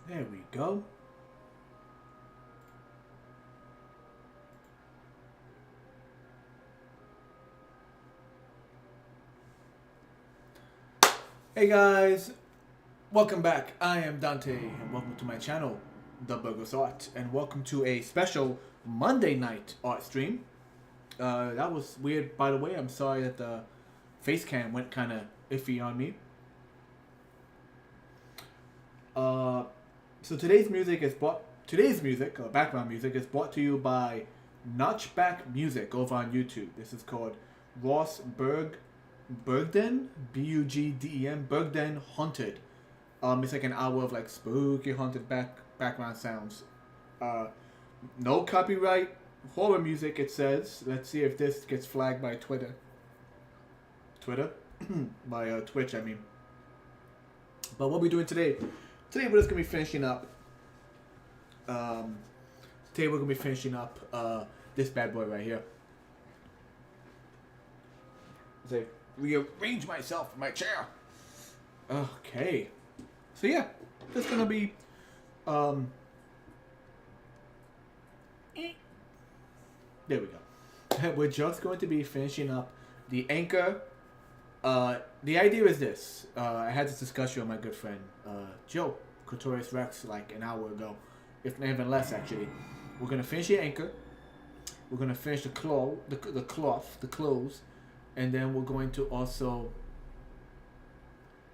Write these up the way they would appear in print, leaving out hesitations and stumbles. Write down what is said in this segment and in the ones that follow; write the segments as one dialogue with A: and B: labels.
A: There we go. Hey guys, welcome back. I am Dante, and welcome to my channel, The Burgos Art, and welcome to a special Monday night art stream. That was weird, by the way. I'm sorry that the face cam went kind of iffy on me. So today's music, background music, is brought to you by Notchback Music over on YouTube. This is called Ross Bergden, Bugden, Bergden Haunted. It's like an hour of like spooky haunted background sounds. No copyright horror music, it says. Let's see if this gets flagged by Twitter. By Twitch, I mean. But what we're doing today we're just gonna be finishing up. Today we're gonna be finishing up this bad boy right here. So rearrange myself in my chair. Okay. So yeah, it's gonna be there we go. We're just going to be finishing up the anchor. The idea is this. I had this discussion with my good friend Joe Cotorius Rex like an hour ago, if not even less actually. We're gonna finish the anchor. We're gonna finish the clothes, and then we're going to also.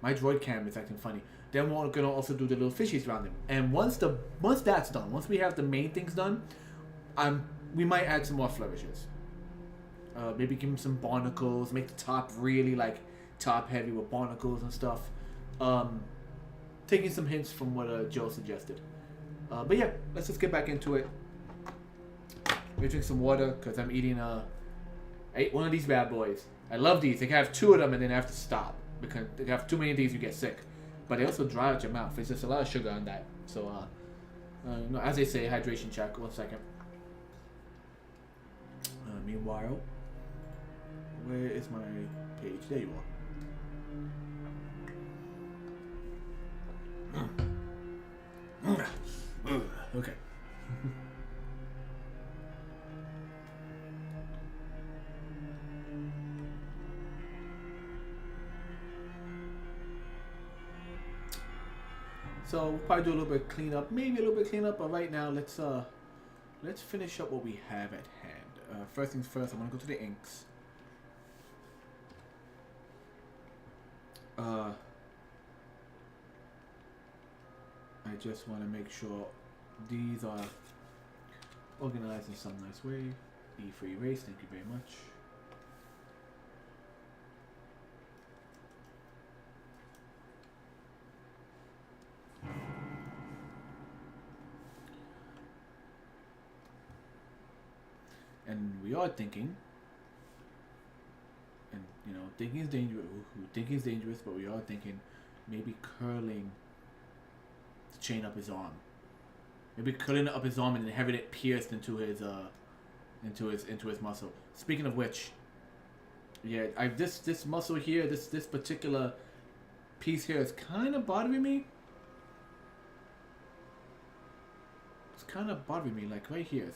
A: My droid cam is acting funny. Then we're gonna also do the little fishies around them. And once that's done, once we have the main things done, we might add some more flourishes. Maybe give him some barnacles. Make the top really like top heavy with barnacles and stuff. Taking some hints from what Joe suggested. But yeah, let's just get back into it. Let me drink some water because I'm eating I ate one of these bad boys. I love these. They can have two of them and then I have to stop because they have too many of these you get sick. But they also dry out your mouth. It's just a lot of sugar on that. So no, as they say, hydration check. 1 second. Meanwhile, where is my page? There you are. Okay. So we'll probably do a little bit of cleanup, maybe a little bit of cleanup, but right now let's finish up what we have at hand. First things first, I'm gonna go to the inks. I just want to make sure these are organized in some nice way. E for erase, thank you very much. And we are thinking, and you know, thinking is dangerous. Thinking is dangerous, but we are thinking maybe curling the chain up his arm. Maybe curling it up his arm and then having it pierced into his muscle. Speaking of which, yeah, this muscle here, this particular piece here is kind of bothering me. It's kind of bothering me, like right here.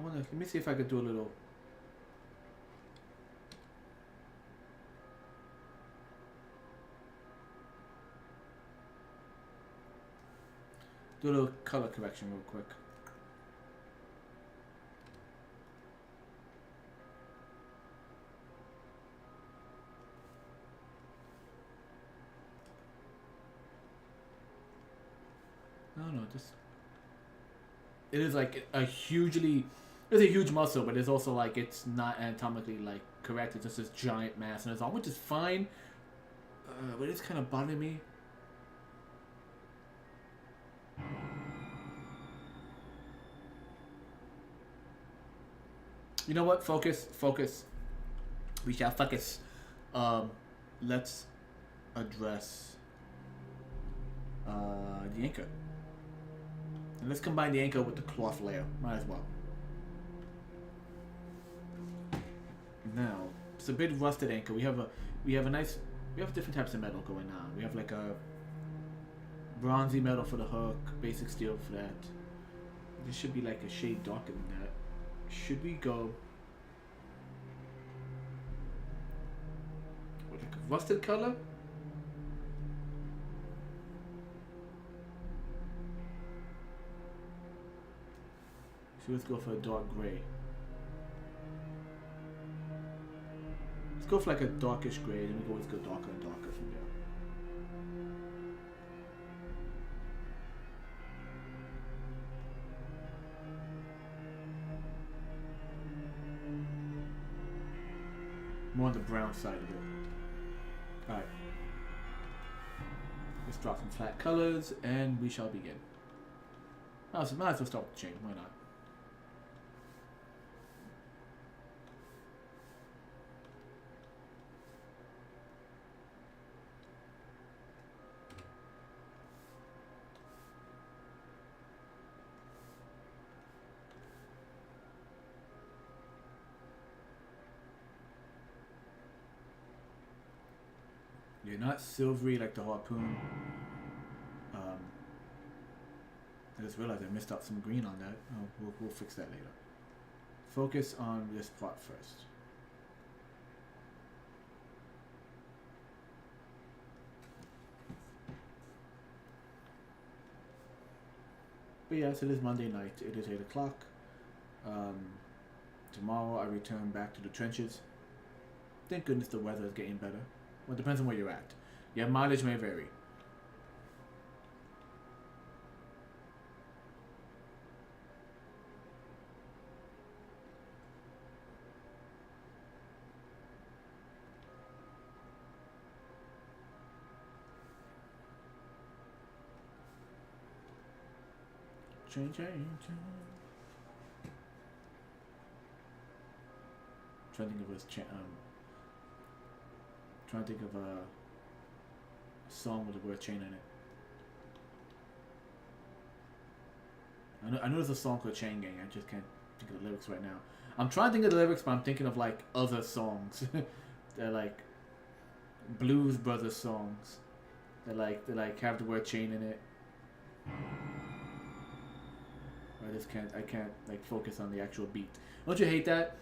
A: Let me see if I could do a little. Do a little color correction real quick. No, just. It is like it's a huge muscle, but it's also like it's not anatomically like correct. It's just this giant mass in his arm, which is fine. But it's kind of bothering me. You know what? Focus. We shall focus. Let's address the anchor. And let's combine the anchor with the cloth layer. Might as well. Now, it's a bit rusted anchor. We have different types of metal going on. We have like a Bronzy metal for the hook, basic steel for that. This should be like a shade darker than that. Should we go with like a rusted color? So let's go for a dark gray. Let's go for like a darkish gray, then we can always go darker and darker from there. More on the brown side of it. Alright. Let's drop some flat colors and we shall begin. Might as well start with the chain, why not? You're not silvery like the harpoon. I just realized I missed out some green on that. Oh, we'll fix that later. Focus on this part first. But yes, it is Monday night. It is 8 o'clock. Tomorrow I return back to the trenches. Thank goodness the weather is getting better. Well, it depends on where you're at. Your mileage may vary. Change. Trying to think of trying to think of a song with the word chain in it. I know there's a song called Chain Gang. I just can't think of the lyrics right now. I'm trying to think of the lyrics, but I'm thinking of like other songs. They're like Blues Brothers songs. They like have the word chain in it. I can't like focus on the actual beat. Don't you hate that?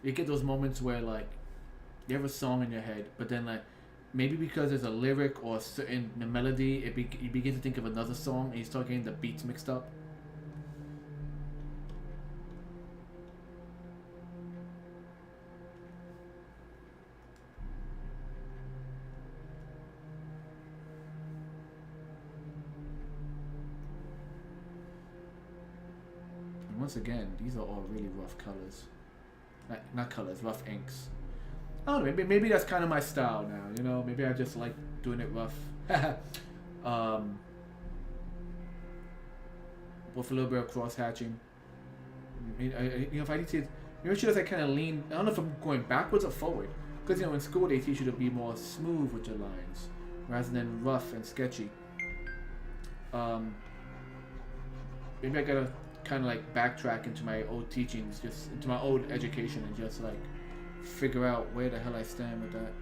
A: You get those moments where like you have a song in your head, but then like maybe because there's a lyric or a certain the melody, you begin to think of another song and you start getting the beats mixed up. And once again, these are all really rough colors. Not colors, rough inks. I don't know, maybe that's kind of my style now, you know? Maybe I just like doing it rough. With a little bit of cross-hatching. If I need to... Make sure I kind of lean... I don't know if I'm going backwards or forward. Because, in school they teach you to be more smooth with your lines. Rather than rough and sketchy. Maybe I gotta kind of like backtrack into my old teachings, just into my old education and just like figure out where the hell I stand with that.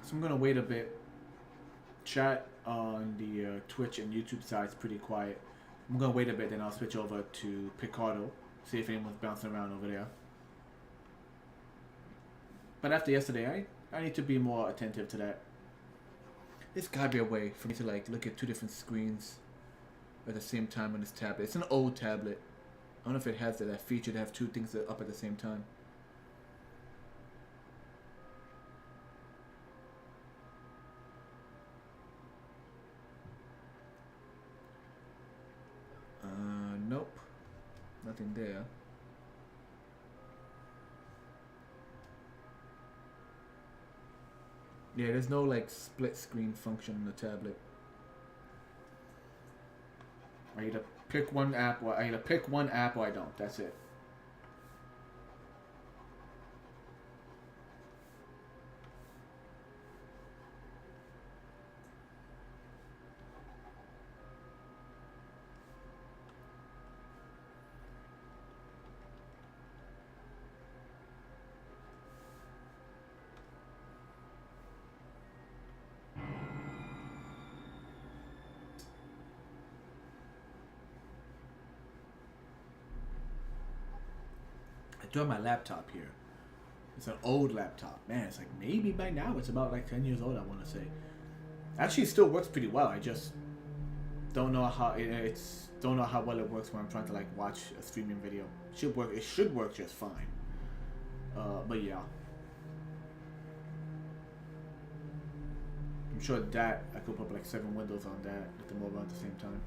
A: So I'm gonna wait a bit. Chat on the Twitch and YouTube side's pretty quiet. I'm gonna wait a bit, then I'll switch over to Picardo, see if anyone's bouncing around over there. But after yesterday, I need to be more attentive to that. There's gotta be a way for me to like look at two different screens at the same time on this tablet. It's an old tablet. I don't know if it has that feature to have two things up at the same time. Nope. Nothing there. Yeah, there's no like split screen function on the tablet. I either pick one app or I don't. That's it. I do have my laptop here. It's an old laptop. Man, it's like maybe by now it's about like 10 years old, I want to say. Actually, it still works pretty well. I just don't know how don't know how well it works when I'm trying to like watch a streaming video. It should work just fine. But yeah. I'm sure that I could put like 7 windows on that, let them all run at the same time.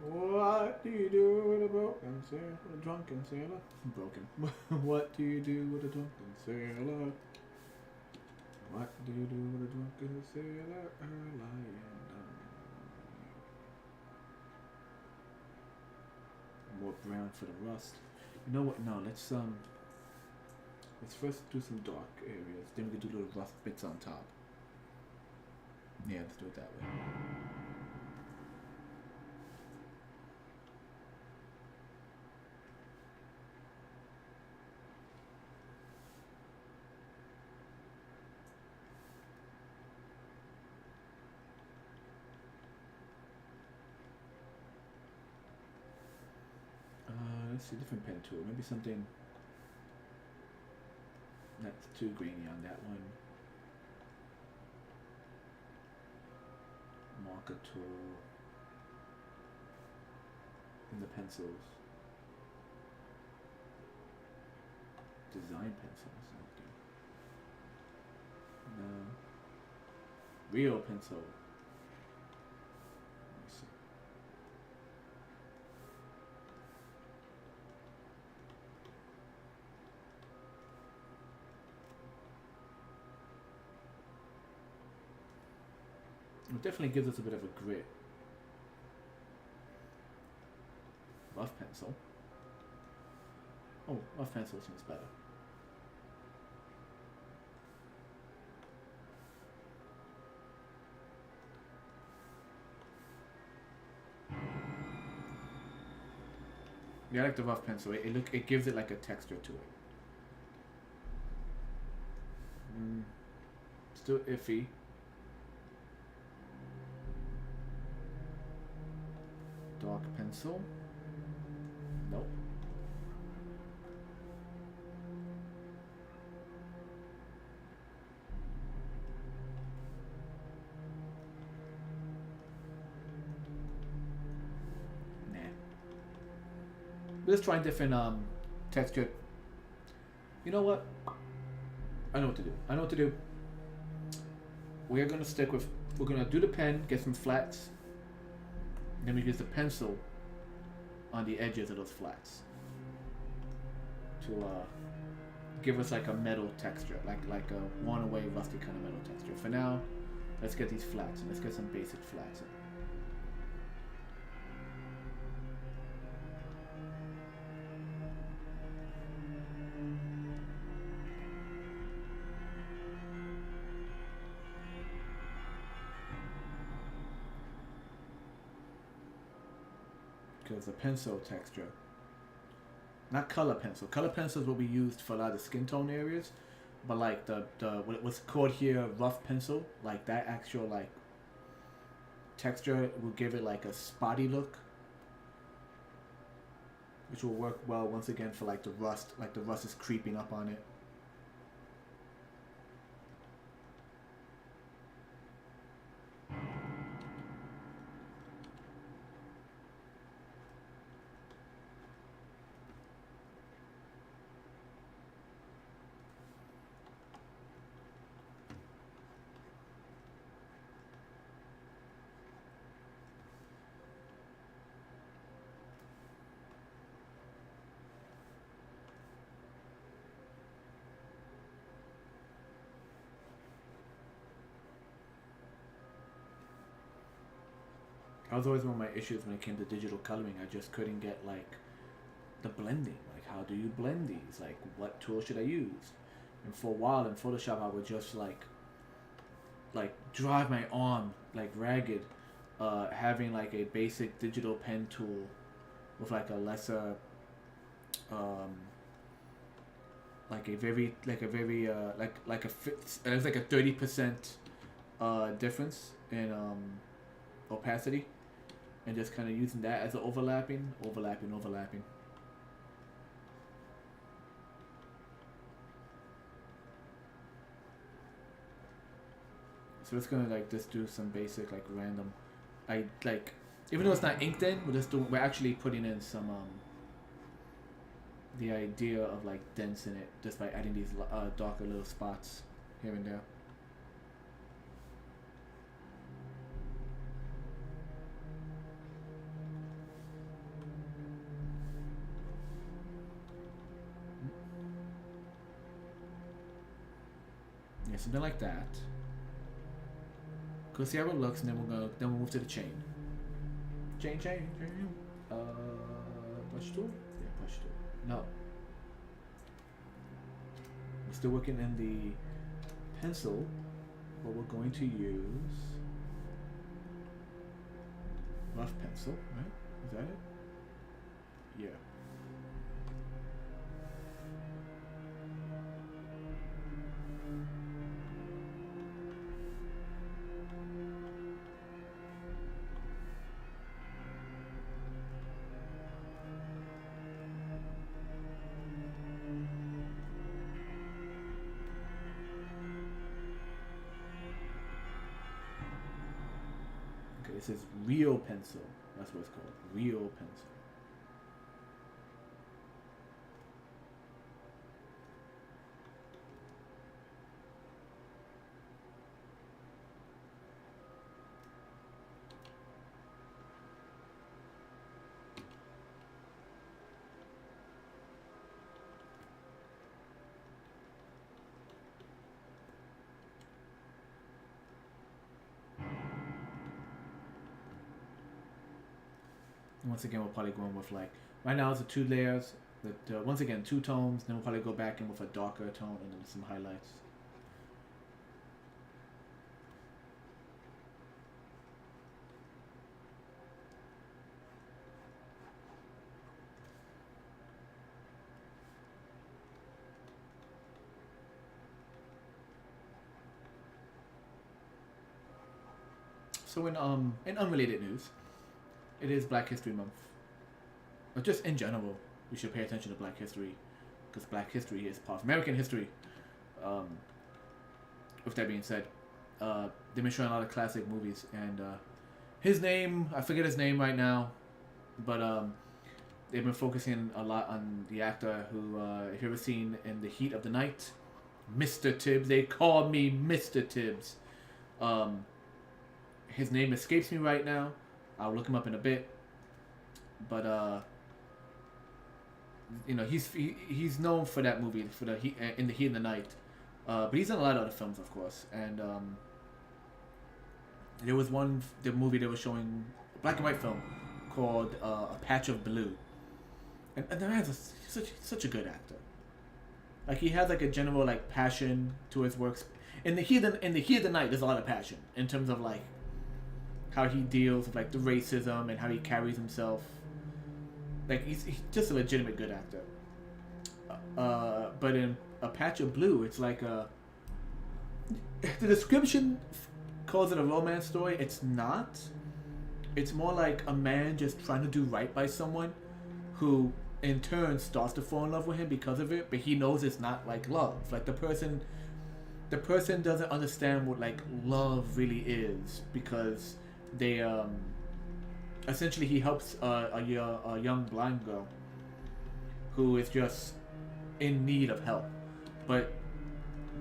A: What do you do with a broken sailor, a drunken sailor? Broken. What do you do with a drunken sailor? What do you do with a drunken sailor lying down? More brown for the rust. You know what? No, let's first do some dark areas. Then we can do little rough bits on top. Yeah, let's do it that way. Let's see, different pen tool. Maybe something that's too grainy on that one. Marker tool. And the pencils. Design pencils. No. Real pencil. It definitely gives us a bit of a grit. Rough pencil. Oh, rough pencil seems better. Yeah, I like the rough pencil. It gives it like a texture to it. Still iffy. Dark pencil. Nope. Nah. Let's try different texture. You know what? I know what to do. We're gonna do the pen, get some flats. Then we use the pencil on the edges of those flats to give us like a metal texture, like a worn away rusty kind of metal texture. For now, let's get these flats and let's get some basic flats in. Because the pencil texture, not color pencil. Color pencil is what we used for a lot of the skin tone areas, but like the what's called here rough pencil, like that actual like texture will give it like a spotty look, which will work well once again for like the rust. Like the rust is creeping up on it. That was always one of my issues when it came to digital coloring. I just couldn't get like the blending. Like, how do you blend these? Like, what tool should I use? And for a while in Photoshop, I would just like drive my arm like ragged, having like a basic digital pen tool with like a lesser, like a very it was like a 30% difference in opacity. And just kind of using that as an overlapping. So it's gonna like just do some basic like random, even though it's not inked in, we're actually putting in some the idea of like dents in it just by adding these darker little spots here and there. Yeah, something like that. Go see how it looks, and then we'll move to the chain. Chain. Push tool? Yeah, push tool. No. We're still working in the pencil, but we're going to use rough pencil, right? Is that it? Yeah. It says real pencil. That's what it's called. Real pencil. Once again, we're probably going with like, right now it's the 2 layers, once again 2 tones, then we'll probably go back in with a darker tone and then some highlights. So in unrelated news, it is Black History Month. But just in general, we should pay attention to Black History, because Black History is part of American history. With that being said, they've been showing a lot of classic movies, and his name, I forget his name right now, but they've been focusing a lot on the actor who, if you've ever seen In the Heat of the Night, Mr. Tibbs. They call me Mr. Tibbs. His name escapes me right now. I'll look him up in a bit, but you know, he's known for that movie, for the In the Heat of the Night, but he's done a lot of other films, of course. And there was the movie they were showing, a black and white film called A Patch of Blue, and the man's such a good actor. Like, he has like a general like passion to his works. In the Heat of the Night, there's a lot of passion in terms of like how he deals with like the racism and how he carries himself. Like, he's just a legitimate good actor. But in A Patch of Blue, it's like the description calls it a romance story. It's not. It's more like a man just trying to do right by someone, who in turn starts to fall in love with him because of it. But he knows it's not like love. Like the person doesn't understand what like love really is, because they essentially he helps a young blind girl who is just in need of help, but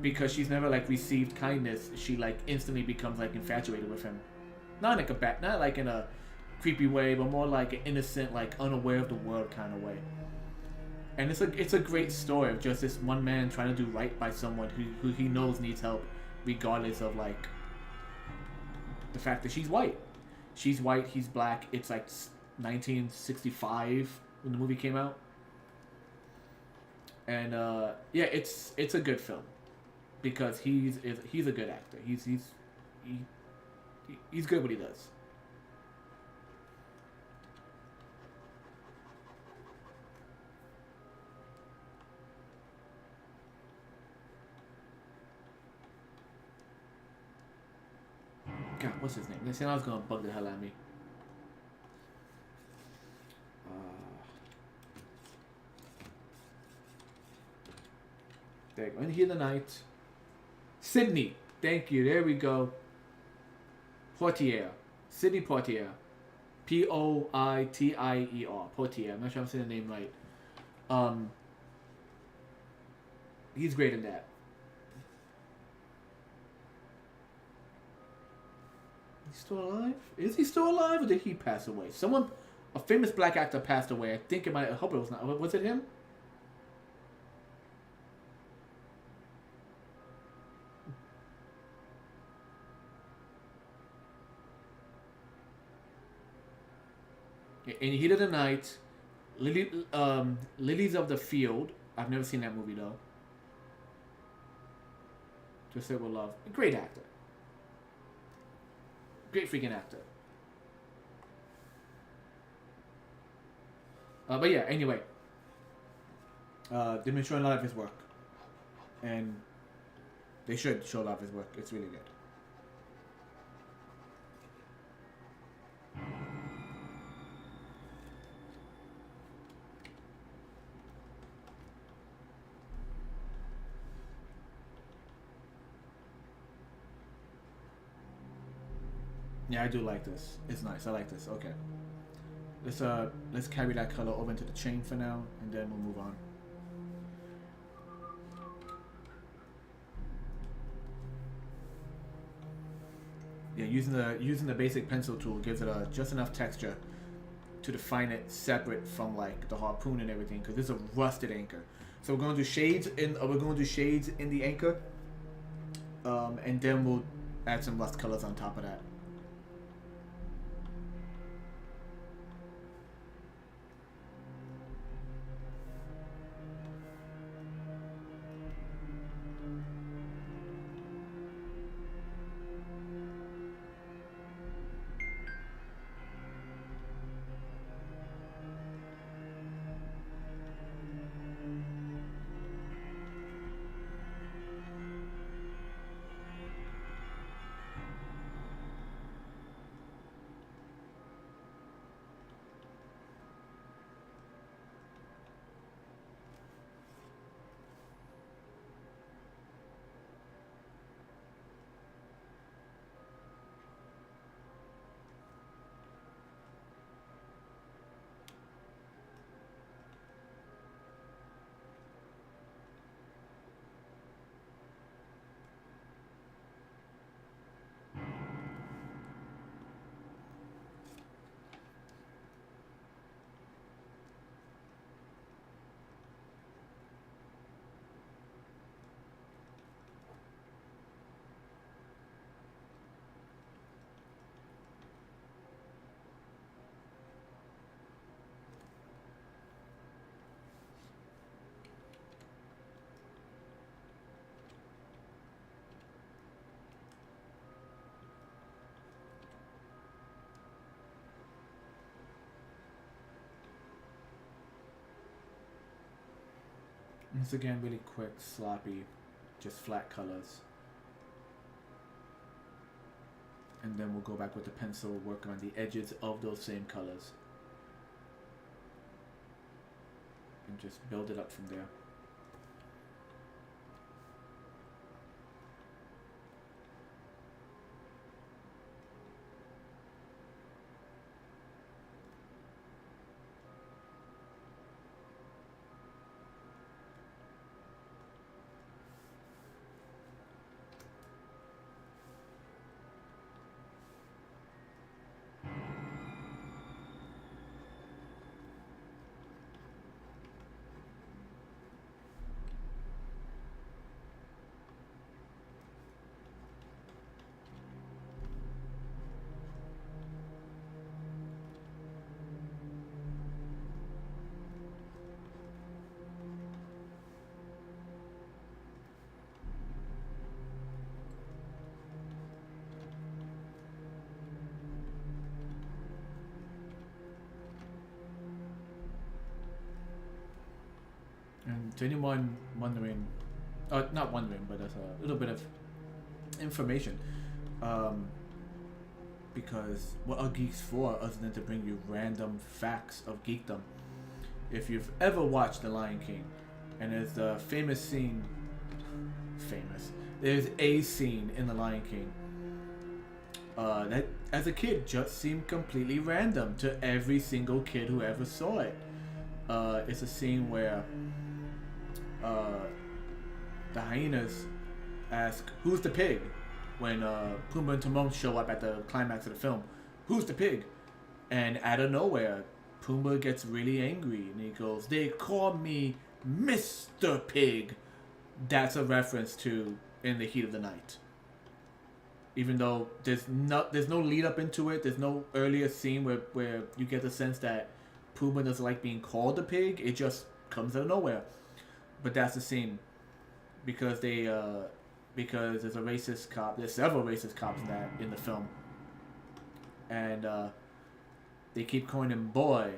A: because she's never like received kindness, she like instantly becomes like infatuated with him. Not like in a creepy way, but more like an innocent, like unaware of the world kind of way. And it's a great story of just this one man trying to do right by someone who he knows needs help, regardless of like the fact that she's white. She's white, he's black. It's like 1965 when the movie came out. And yeah, it's a good film because he's a good actor. He's good at what he does. God, what's his name? They said I was gonna bug the hell out of me. There you go. In Here the Night. Sydney. Thank you. There we go. Poitier. Sydney Poitier. Poitier. Poitier. I'm not sure I'm saying the name right. He's great in that. Is he still alive? Is he still alive, or did he pass away? A famous black actor passed away. I think it might. I hope it was not. Was it him? In Heat of the Night, Lilies of the Field. I've never seen that movie though. Just Say With Love. Great actor. Great freaking actor. But yeah, anyway. They've been showing a lot of his work. And they should show a lot of his work. It's really good. Yeah, I do like this. It's nice. I like this. Okay. Let's carry that color over into the chain for now, and then we'll move on. Yeah, using the basic pencil tool gives it just enough texture to define it separate from like the harpoon and everything, because it's a rusted anchor. So we're going to do shades in the anchor, and then we'll add some rust colors on top of that. Once again, really quick, sloppy, just flat colors. And then we'll go back with the pencil, work on the edges of those same colors. And just build it up from there. And to anyone wondering, not wondering, but as a little bit of information, because what are geeks for other than to bring you random facts of geekdom? If you've ever watched The Lion King, and there's a famous scene, there's a scene in The Lion King that as a kid just seemed completely random to every single kid who ever saw it. It's a scene where the hyenas ask, "Who's the pig?" when Pumbaa and Timon show up at the climax of the film. "Who's the pig?" And out of nowhere, Pumbaa gets really angry and he goes, "They call me Mr. Pig." That's a reference to In the Heat of the Night. Even though there's no lead up into it, there's no earlier scene where you get the sense that Pumbaa doesn't like being called a pig. It just comes out of nowhere. But that's the scene because because there's a racist cop. There's several racist cops in the film, and they keep calling him boy.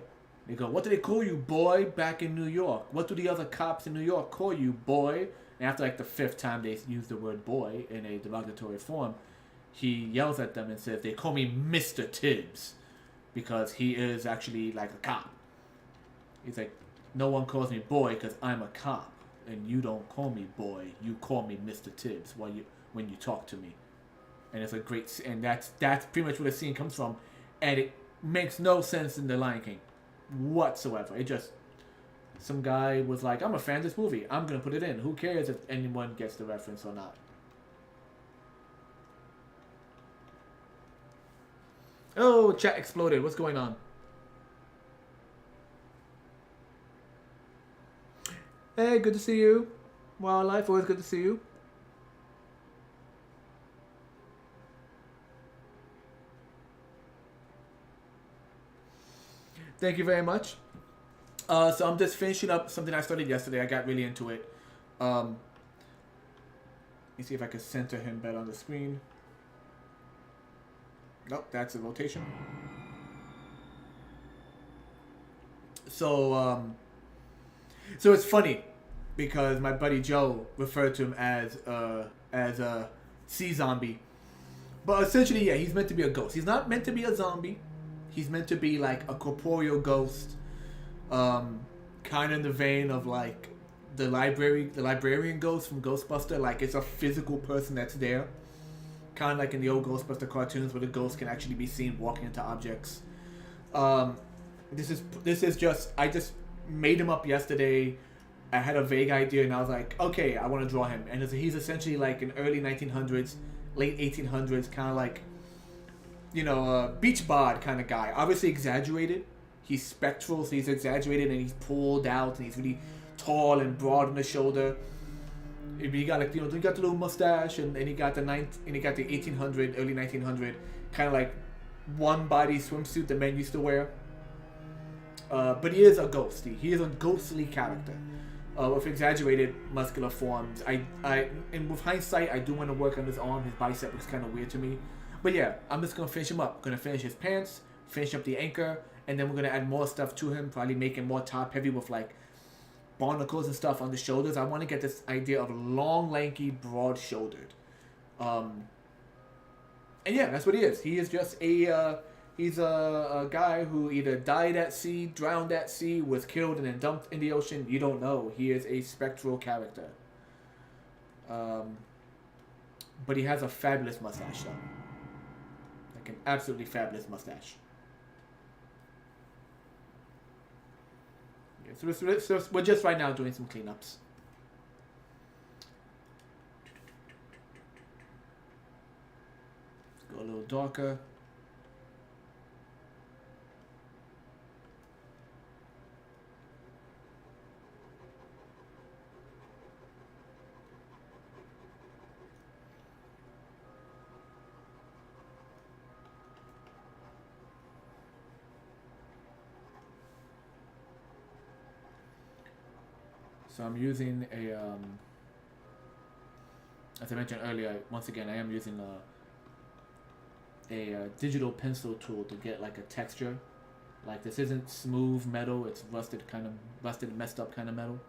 A: They go, "What do they call you, boy, back in New York? What do the other cops in New York call you, boy?" And after like the 5th time they use the word boy in a derogatory form, he yells at them and says, "They call me Mr. Tibbs," because he is actually like a cop. He's like, "No one calls me boy because I'm a cop, and you don't call me boy. You call me Mr. Tibbs when you talk to me." And it's a great, and that's pretty much where the scene comes from, and it makes no sense in The Lion King whatsoever. It just, some guy was like, "I'm a fan of this movie. I'm gonna put it in. Who cares if anyone gets the reference or not?" Oh, chat exploded. What's going on? Hey, good to see you. Wildlife, always good to see you. Thank you very much. So I'm just finishing up something I started yesterday. I got really into it. Let me see if I can center him better on the screen. Nope, that's a rotation. So it's funny because my buddy Joe referred to him as a sea zombie, but essentially, yeah, he's meant to be a ghost. He's not meant to be a zombie. He's meant to be like a corporeal ghost, kind of in the vein of like the librarian ghost from Ghostbuster. Like it's a physical person that's there, kind of like in the old Ghostbuster cartoons where the ghost can actually be seen walking into objects. This is just, I just made him up yesterday. I had a vague idea and I was like, okay, I want to draw him. And he's essentially like an early 1900s, late 1800s, kind of like, beach bod kind of guy. Obviously exaggerated. He's spectral, so he's exaggerated and he's pulled out and he's really tall and broad on the shoulder. He got like, he got the little mustache and he got the 1800, early 1900 kind of like one body swimsuit the men used to wear. But he is a ghosty. He is a ghostly character with exaggerated muscular forms. And with hindsight, I do want to work on his arm. His bicep looks kind of weird to me. But yeah, I'm just going to finish him up. Going to finish his pants, finish up the anchor, and then we're going to add more stuff to him, probably make him more top heavy with like barnacles and stuff on the shoulders. I want to get this idea of long, lanky, broad-shouldered. And And yeah, that's what he is. He is just he's a guy who either died at sea, drowned at sea, was killed and then dumped in the ocean. You don't know. He is a spectral character. But he has a fabulous mustache, though. Like an absolutely fabulous mustache. Yeah, so we're just right now doing some cleanups. Let's go a little darker. So I'm using as I mentioned earlier, once again, I am using a digital pencil tool to get like a texture. Like this isn't smooth metal, it's rusted, messed up kind of metal.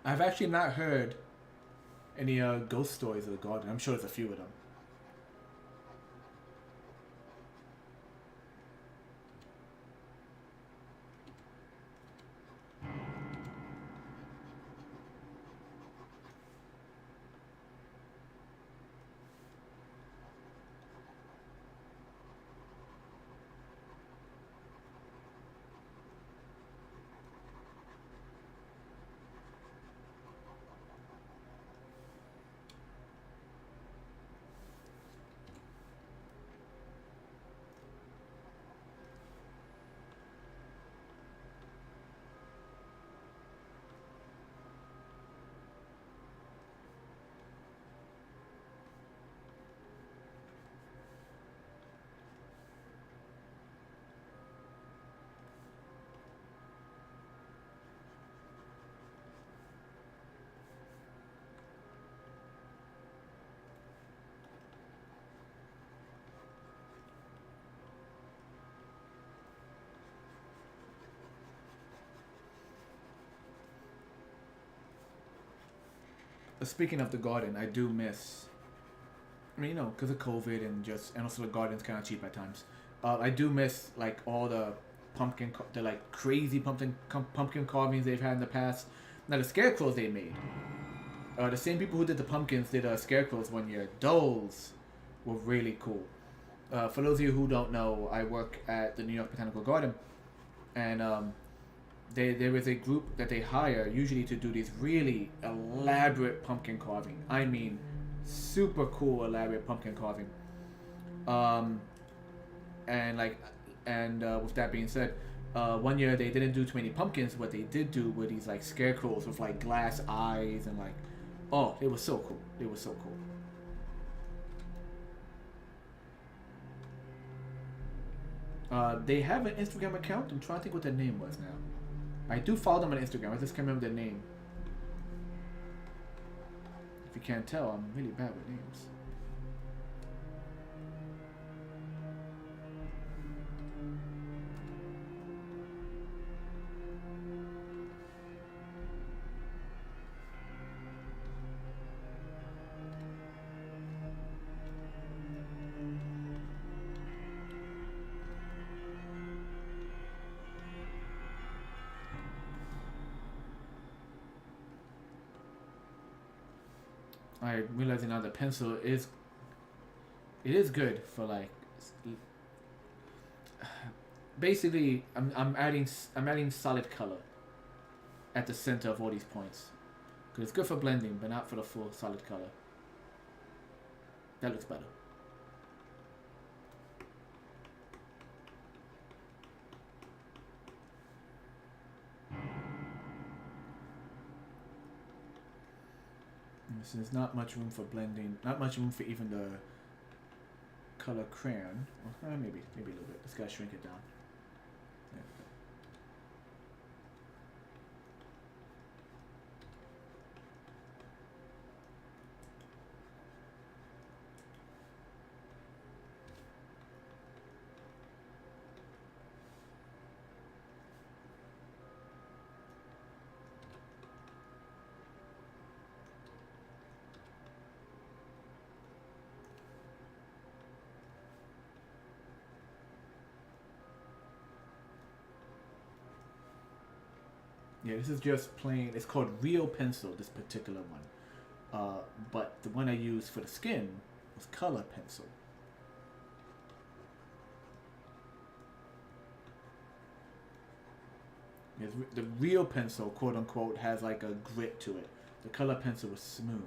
A: I've actually not heard any ghost stories of the garden. I'm sure there's a few of them. Speaking of the garden, I do miss. I mean, because of COVID and also the garden's kind of cheap at times. I do miss like all the the like crazy pumpkin carvings they've had in the past. Now the scarecrows they made. The same people who did the pumpkins did scarecrows one year. Those were really cool. For those of you who don't know, I work at the New York Botanical Garden, and there is a group that they hire usually to do these really elaborate pumpkin carving. I mean, super cool elaborate pumpkin carving. And with that being said, One year they didn't do too many pumpkins. What they did do were these like scarecrows with like glass eyes and like, oh, it was so cool. It was so cool. They have an Instagram account. I'm trying to think what their name was now. I do follow them on Instagram. I just can't remember their name. If you can't tell, I'm really bad with names. I realizing now the pencil is good for like basically I'm adding solid color at the center of all these points because it's good for blending but not for the full solid color. That looks better. So there's not much room for blending, not much room for even the color crayon. Well, maybe a little bit. Just gotta shrink it down. There we go. Yeah, this is just plain. It's called Real Pencil, this particular one. But the one I used for the skin was Color Pencil. Yes, the Real Pencil, quote unquote, has like a grit to it. The Color Pencil was smooth.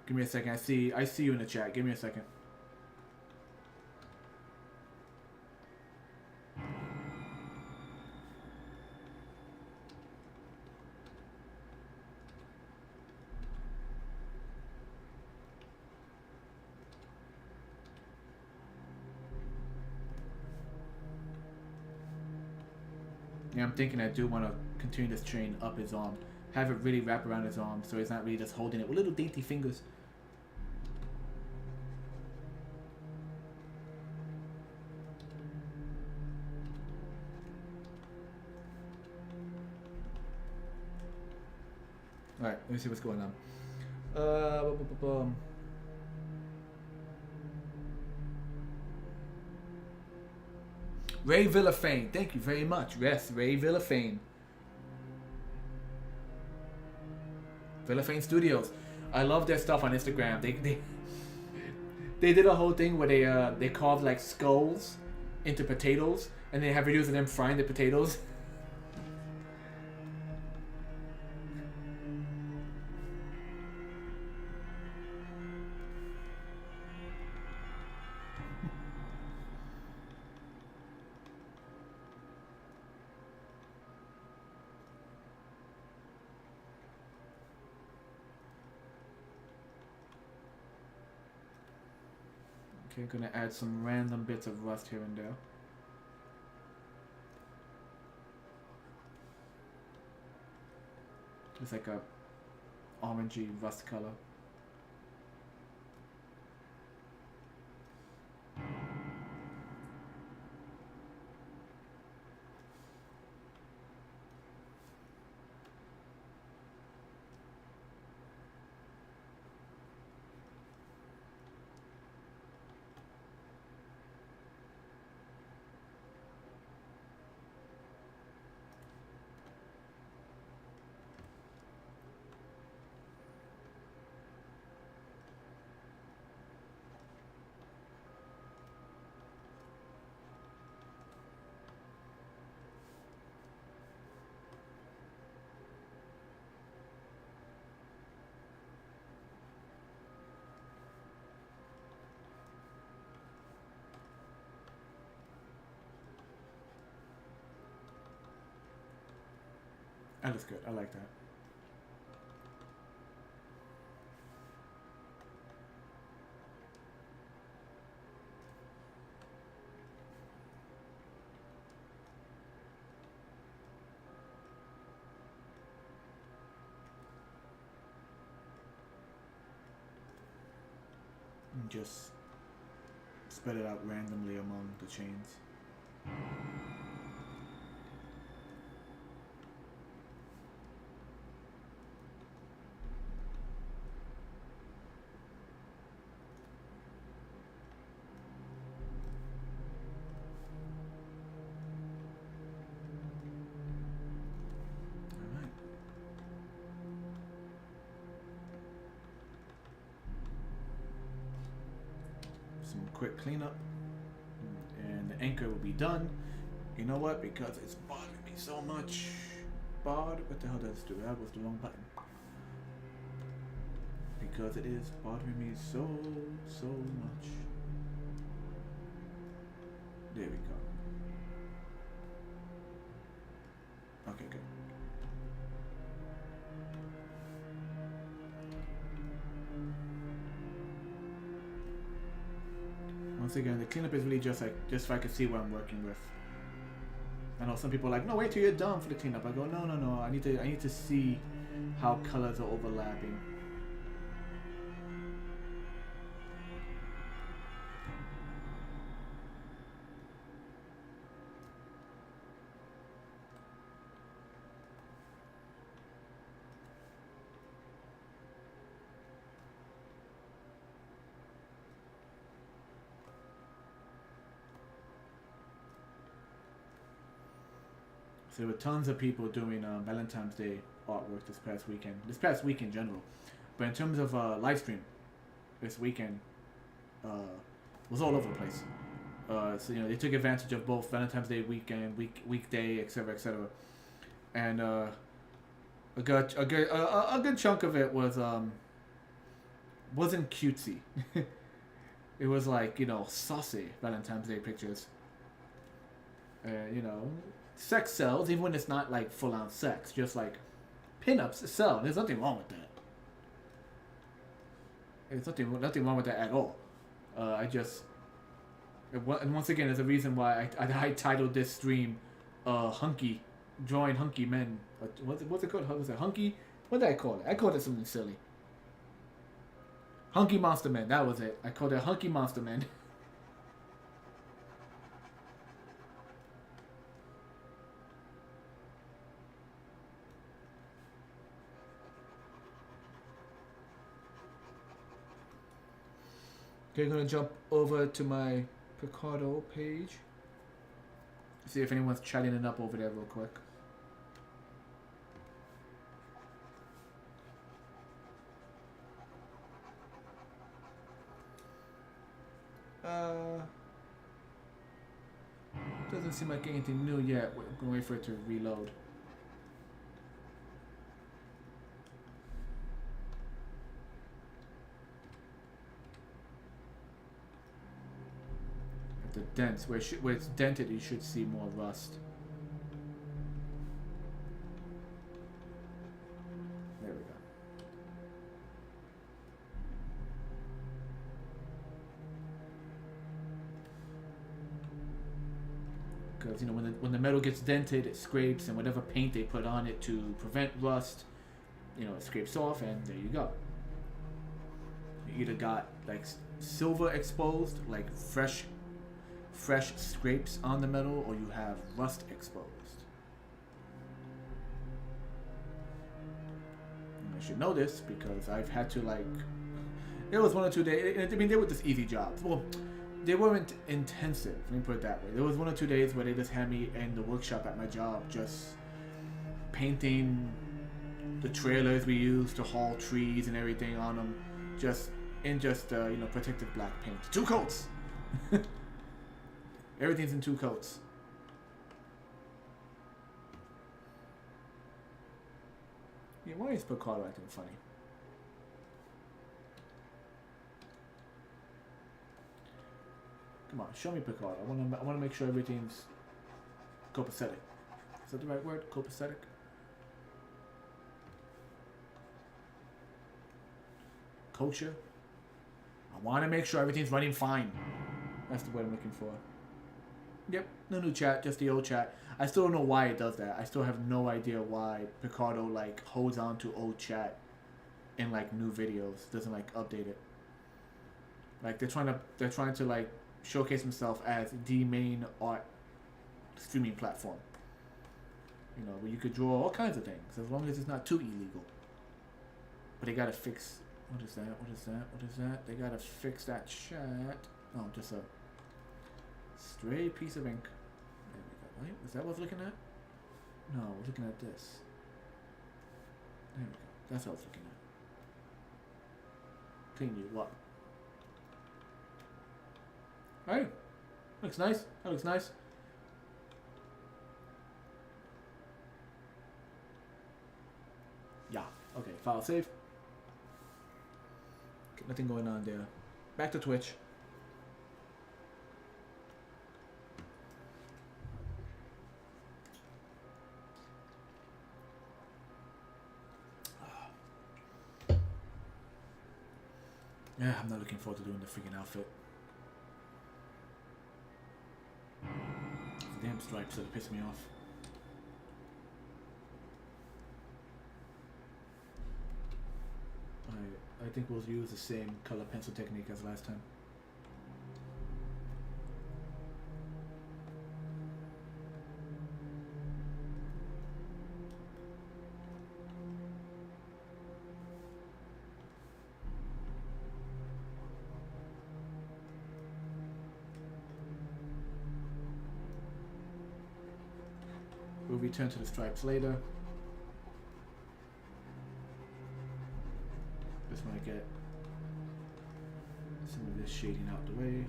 A: Give me a second. I see you in the chat. Give me a second. Yeah, I'm thinking I do want to continue this train up his arm. Have it really wrap around his arm so he's not really just holding it with little dainty fingers. Alright, let me see what's going on. Ray Villafane, thank you very much. Yes, Ray Villafane. Villafane Studios. I love their stuff on Instagram. They did a whole thing where they carved like skulls into potatoes, and they have videos of them frying the potatoes. Okay, gonna add some random bits of rust here and there. It's like a orangey rust color. That looks good. I like that. And just spread it out randomly among the chains. Some quick cleanup, and the anchor will be done. You know what? Because it's bothering me so much. What the hell does this do? That was the wrong button. Because it is bothering me so much. There we go. Okay, good. Once again, the cleanup is really just so I can see what I'm working with. I know some people are like, no, wait till you're done for the cleanup. I go, no. I need to see how colors are overlapping. So there were tons of people doing Valentine's Day artwork this past week in general. But in terms of live stream, this weekend was all over the place. So they took advantage of both Valentine's Day weekend, weekday, etc., etc. And a good chunk of it wasn't cutesy. It was like saucy Valentine's Day pictures. Sex sells, even when it's not like full on sex. Just like pinups sell. There's nothing wrong with that. There's nothing wrong with that at all. And once again, there's a reason why I titled this stream Hunky, drawing hunky men. What's it called? How was it? Hunky? What did I call it? I called it something silly. Hunky Monster Men. That was it. I called it Hunky Monster Men. Okay, I'm gonna jump over to my Picardo page. See if anyone's chatting it up over there real quick. Doesn't seem like anything new yet. We're gonna wait for it to reload. The dents, where it's dented, you should see more rust. There we go. Because when the metal gets dented, it scrapes, and whatever paint they put on it to prevent rust, it scrapes off, and there you go. You either got like silver exposed, like fresh scrapes on the metal, or you have rust exposed. And I should know this because I've had to there was 1 or 2 days. I mean, they were just easy jobs. Well, they weren't intensive. Let me put it that way. There was 1 or 2 days where they just had me in the workshop at my job just painting the trailers we used to haul trees and everything on them, just protective black paint. 2 coats. Everything's in 2 coats. Yeah, why is Picardo acting funny? Come on, show me Picardo. I wanna make sure everything's copacetic. Is that the right word? Copacetic? culture. I want to make sure everything's running fine. That's the word I'm looking for. Yep, no new chat, just the old chat. I still don't know why it does that. I still have no idea why Picardo like holds on to old chat in like new videos. Doesn't like update it. Like they're trying to like showcase themselves as the main art streaming platform. You know, where you could draw all kinds of things as long as it's not too illegal. But they gotta fix. What is that? What is that? What is that? They gotta fix that chat. Oh, just a stray piece of ink. There we go. Right? Is that what I was looking at? No, I was looking at this. There we go. That's what I was looking at. Clean you up. Hey, looks nice. That looks nice. Yeah. Okay. File save. Okay, nothing going on there. Back to Twitch. Yeah, I'm not looking forward to doing the freaking outfit. Those damn stripes that piss me off. I think we'll use the same color pencil technique as last time. We'll return to the stripes later. Just want to get some of this shading out the way.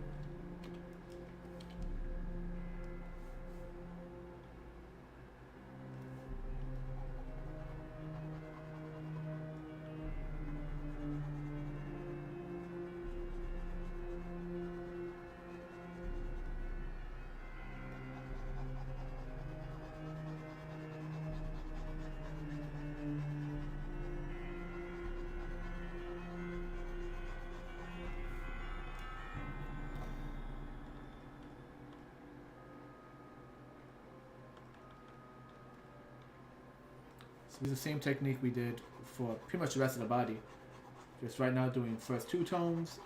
A: So it's the same technique we did for pretty much the rest of the body. Just right now doing first two tones,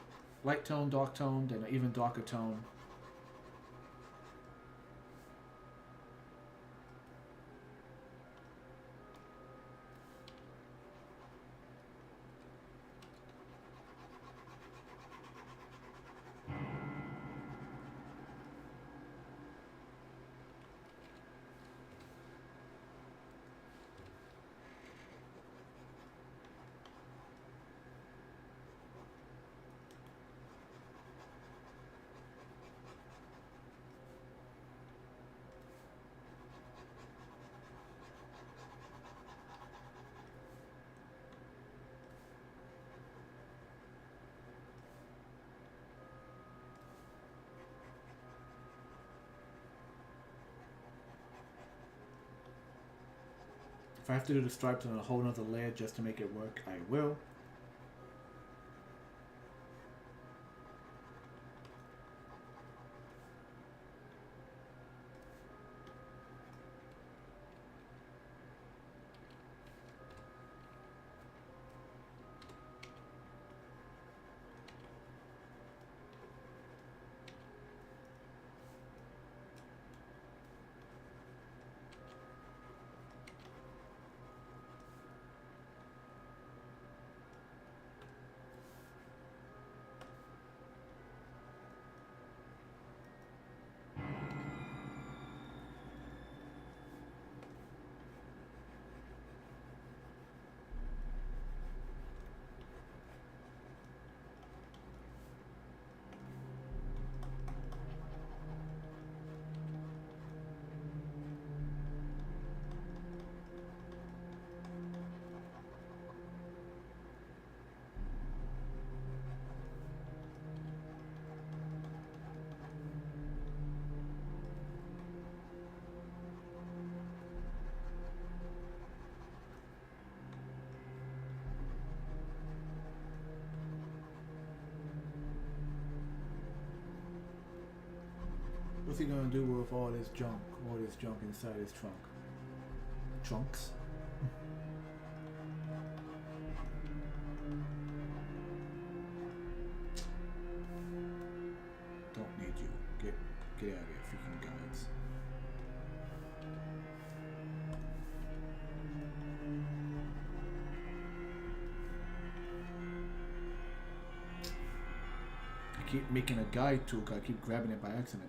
A: light tone, dark tone, then an even darker tone. If I have to do the stripes on a whole nother layer just to make it work, I will. What's he gonna do with all this junk inside his trunk? Trunks? Don't need you. Get out of here, freaking guides. I keep making a guide tool, I keep grabbing it by accident.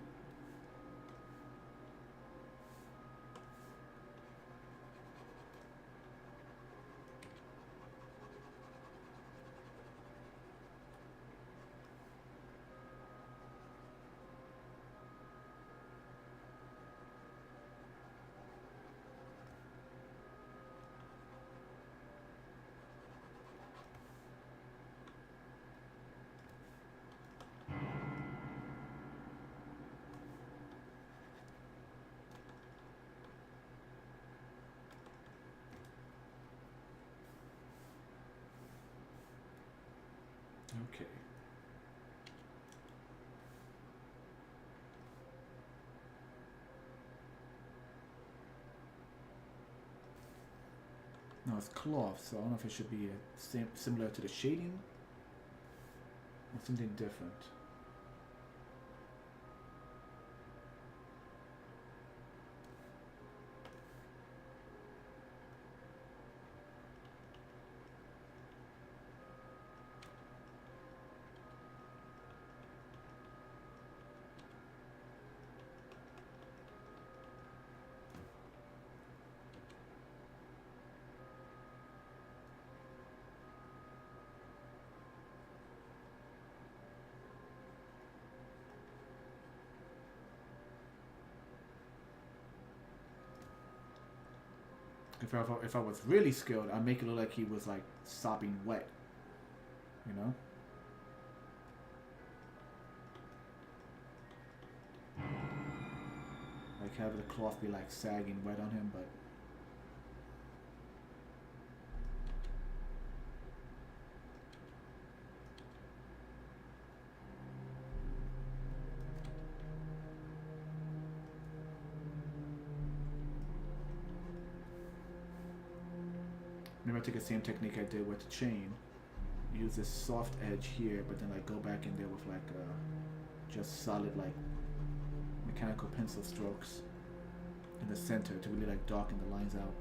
A: Okay. No, it's cloth, so I don't know if it should be similar to the shading or something different. If I was really skilled, I'd make it look like he was like sopping wet. You know? Like have the cloth be like sagging wet on him, but maybe I take the same technique I did with the chain. Use this soft edge here, but then like go back in there with like just solid like mechanical pencil strokes in the center to really like darken the lines out.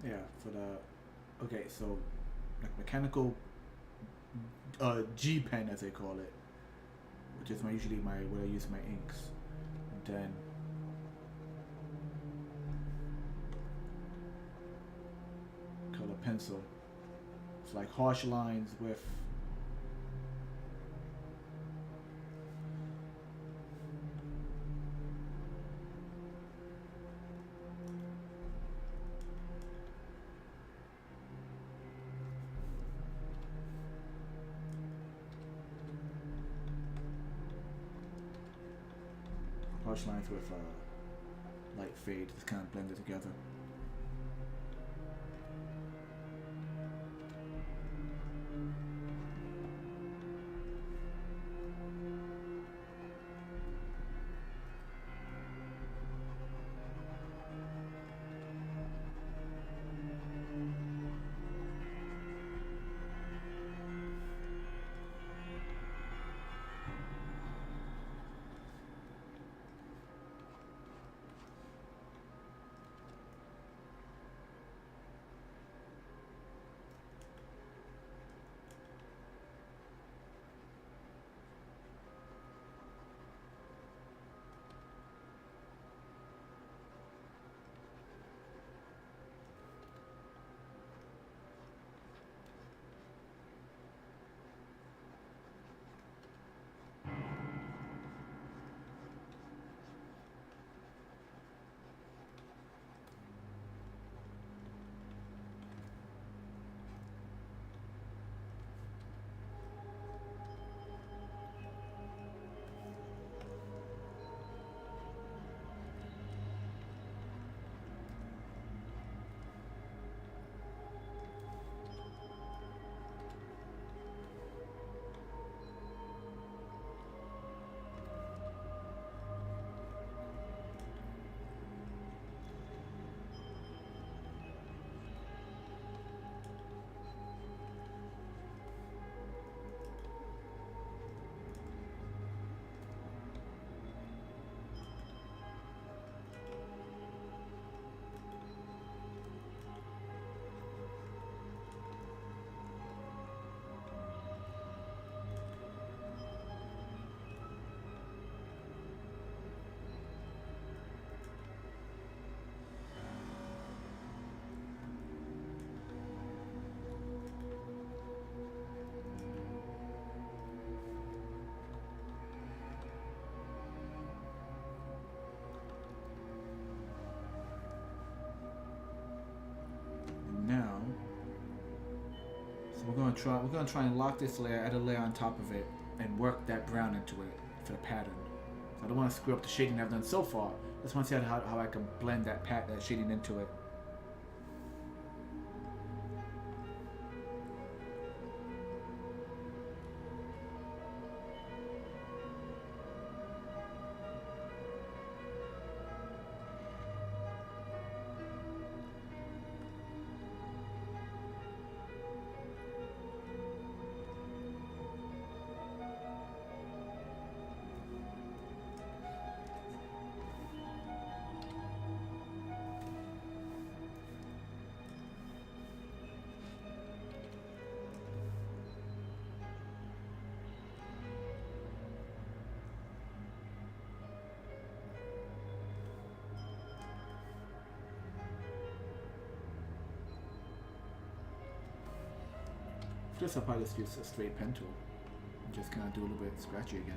A: Yeah, for the okay, so like mechanical G pen as they call it, which is usually my where I use my inks, and then color pencil. It's like harsh lines with light fade, just kind of blend it together. Now, so we're gonna try and lock this layer, add a layer on top of it, and work that brown into it for the pattern. So I don't want to screw up the shading I've done so far. I just want to see how I can blend that shading into it. Just I'll probably just use a straight pen tool and just kind of do a little bit scratchy again.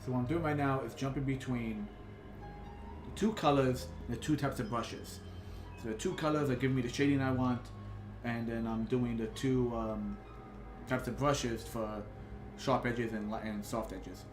A: So what I'm doing right now is jumping between the two colors and the two types of brushes. So the two colors are giving me the shading I want, and then I'm doing the two types of brushes for sharp edges and soft edges.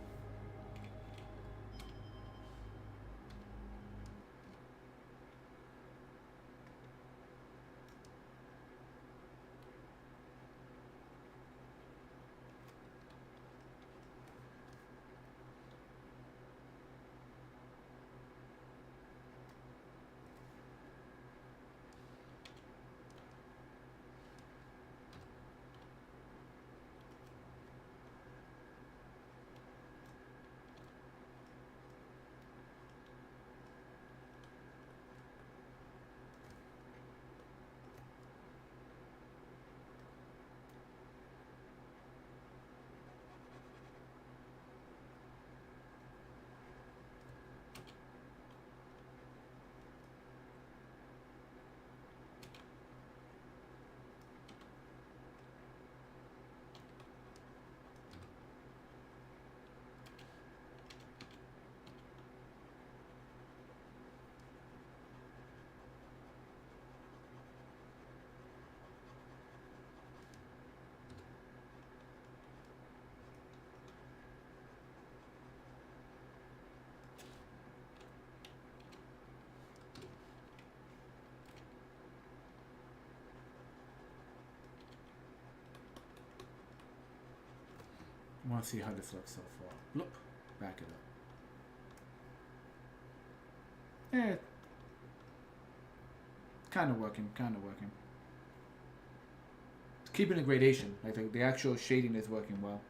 A: I want to see how this looks so far. Look, back it up. Eh, kind of working, kind of working. It's keeping a gradation. Like the actual shading is working well.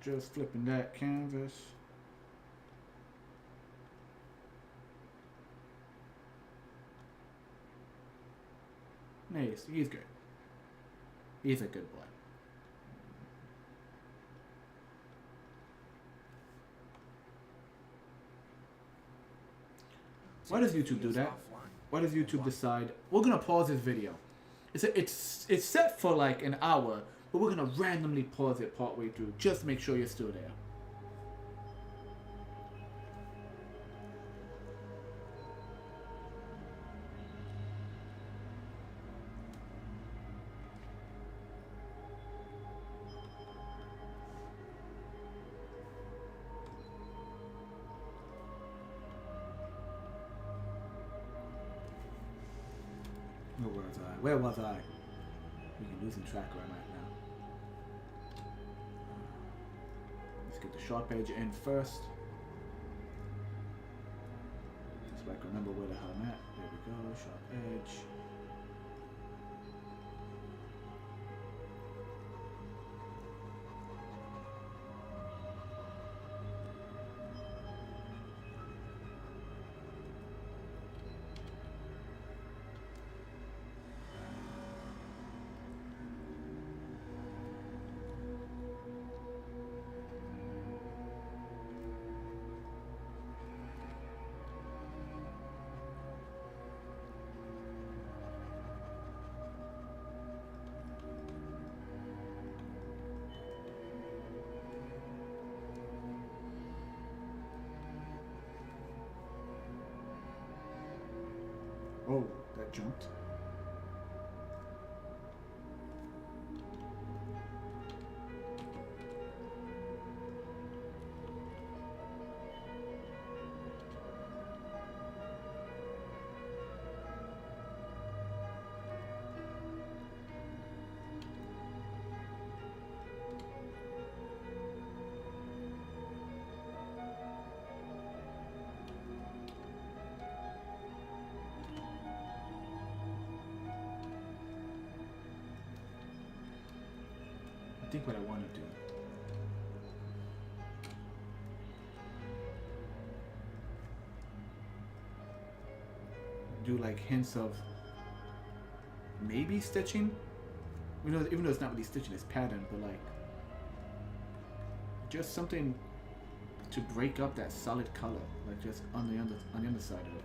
A: Just flipping that canvas. Nice, he's good. He's a good boy. Why does YouTube do that? Why does YouTube decide we're gonna pause this video? It's set for like an hour, but we're gonna randomly pause it partway through just to make sure you're still there. Where was I? We can losing track right now. Let's get the sharp edge in first. Just so I can remember where the hell I'm at. There we go, sharp edge. Oh, that jumped. I think what I want to do like hints of maybe stitching. Even though it's not really stitching, it's pattern, but like just something to break up that solid color, like just on the underside of it.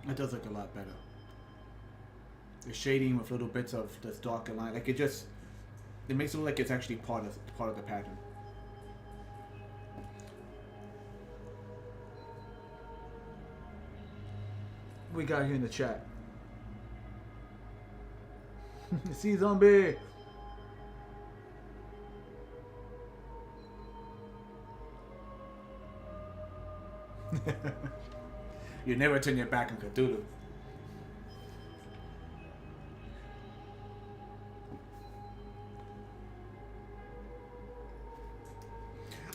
A: It does look a lot better. The shading with little bits of this darker line, like it makes it look like it's actually part of the pattern. What we got here in the chat? See zombie. You never turn your back on Cthulhu.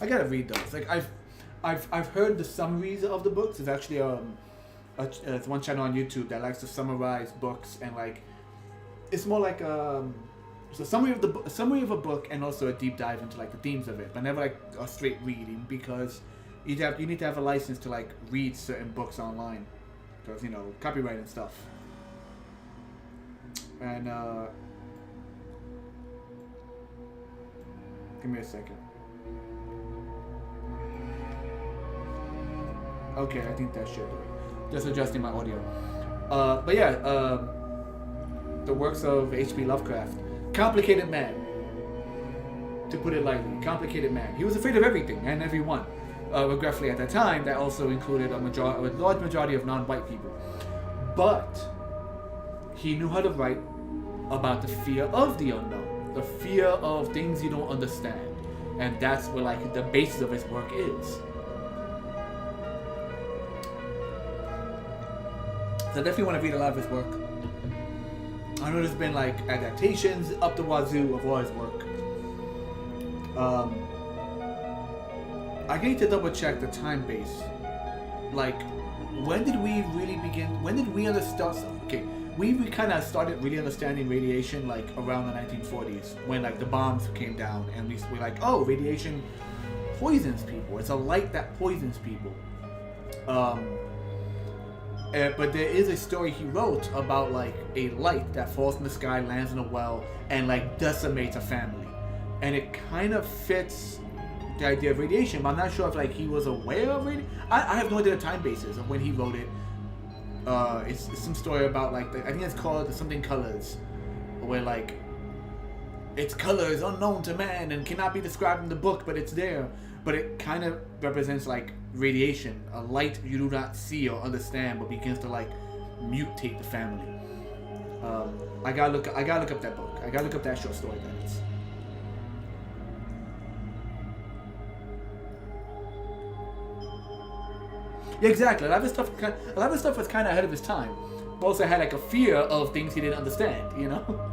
A: I gotta read those. Like I've heard the summaries of the books. There's actually it's one channel on YouTube that likes to summarize books, and like it's more like it's a summary of a book and also a deep dive into like the themes of it, but never like a straight reading, because you need to have a license to like read certain books online, because copyright and stuff. And give me a second. Okay, I think that should do it. Just adjusting my audio. But yeah, the works of H.P. Lovecraft. Complicated man. To put it lightly, complicated man. He was afraid of everything and everyone. Regretfully, at that time, that also included a large majority of non-white people. But he knew how to write about the fear of the unknown, the fear of things you don't understand, and that's where like the basis of his work is. So I definitely want to read a lot of his work. I know there's been like adaptations up the wazoo of all his work. I need to double check the time base. Like, when did we really begin? When did we understand? Okay, we kind of started really understanding radiation like around the 1940s when like the bombs came down, and we're like, oh, radiation poisons people. It's a light that poisons people. But there is a story he wrote about like a light that falls from the sky, lands in a well, and like decimates a family, and it kind of fits the idea of radiation. But I'm not sure if like he was aware of it. I have no idea the time basis of when he wrote it. It's some story about like I think it's called something colors, where like its color is unknown to man and cannot be described in the book, but it's there. But it kind of represents like radiation, a light you do not see or understand, but begins to like mutate the family. I gotta look up that book. I gotta look up that short story. That is. Yeah, exactly. A lot of this stuff was kind of ahead of his time. But also had like a fear of things he didn't understand. You know.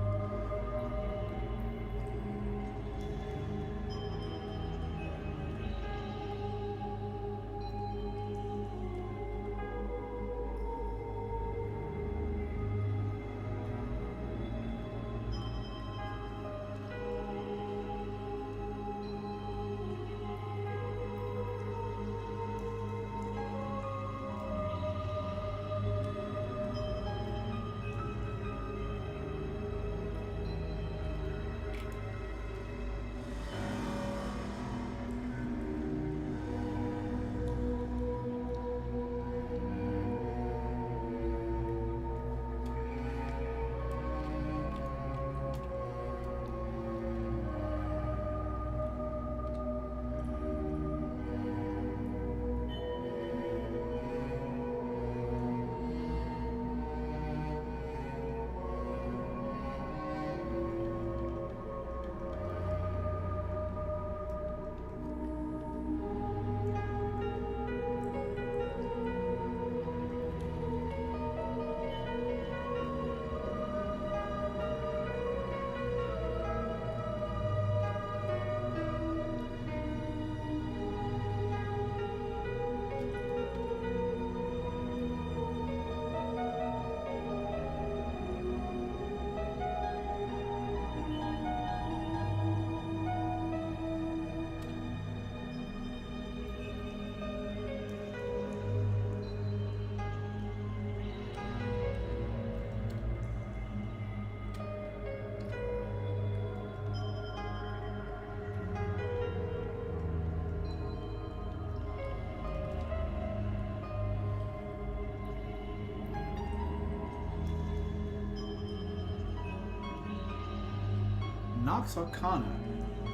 A: Nox Arcana.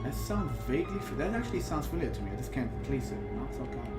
A: That sounds vaguely. That actually sounds familiar to me. I just can't place it. Nox Arcana.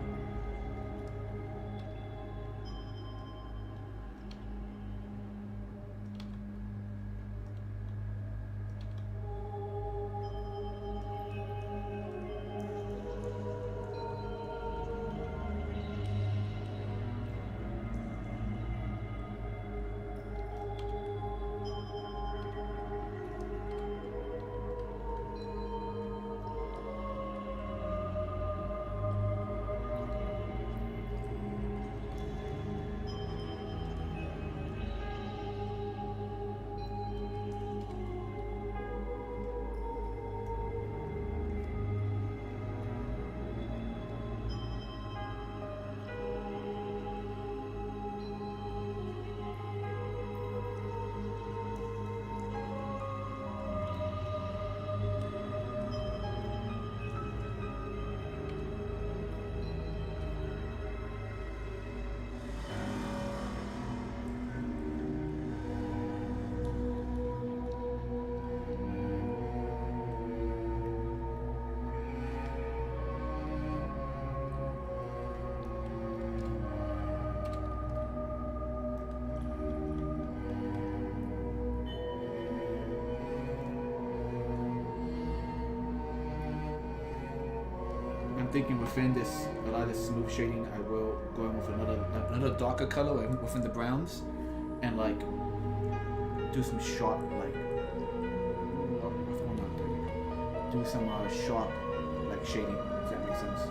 A: I'm thinking within this, a lot of this smooth shading, I will go in with another darker color within the browns, and like do some sharp do some sharp like shading. If that makes sense.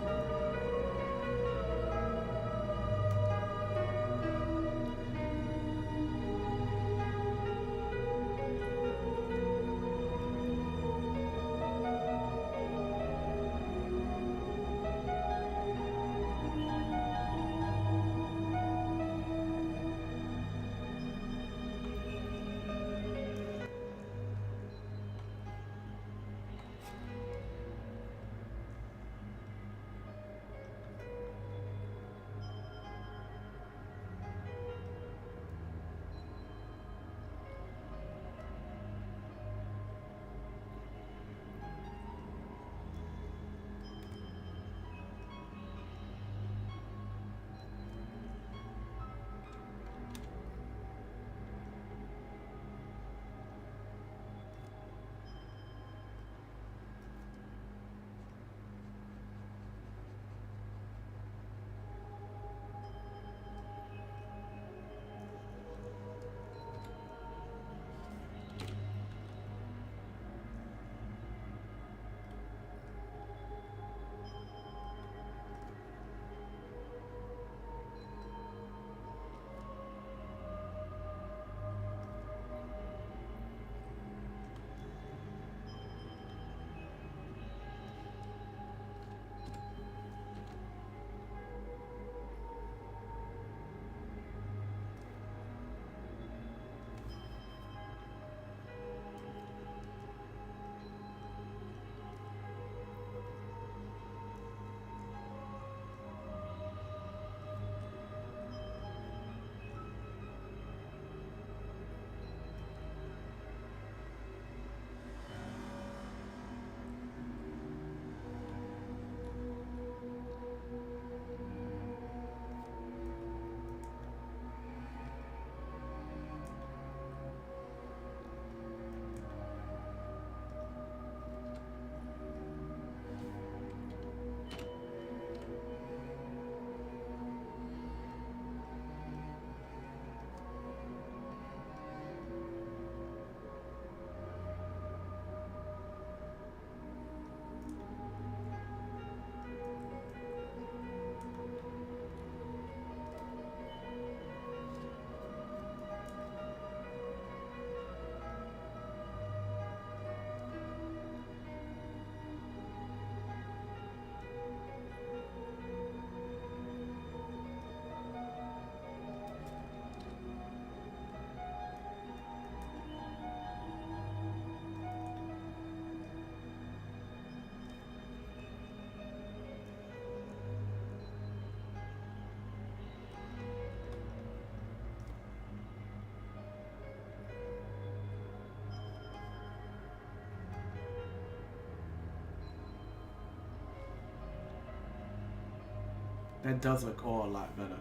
A: That does look a lot better.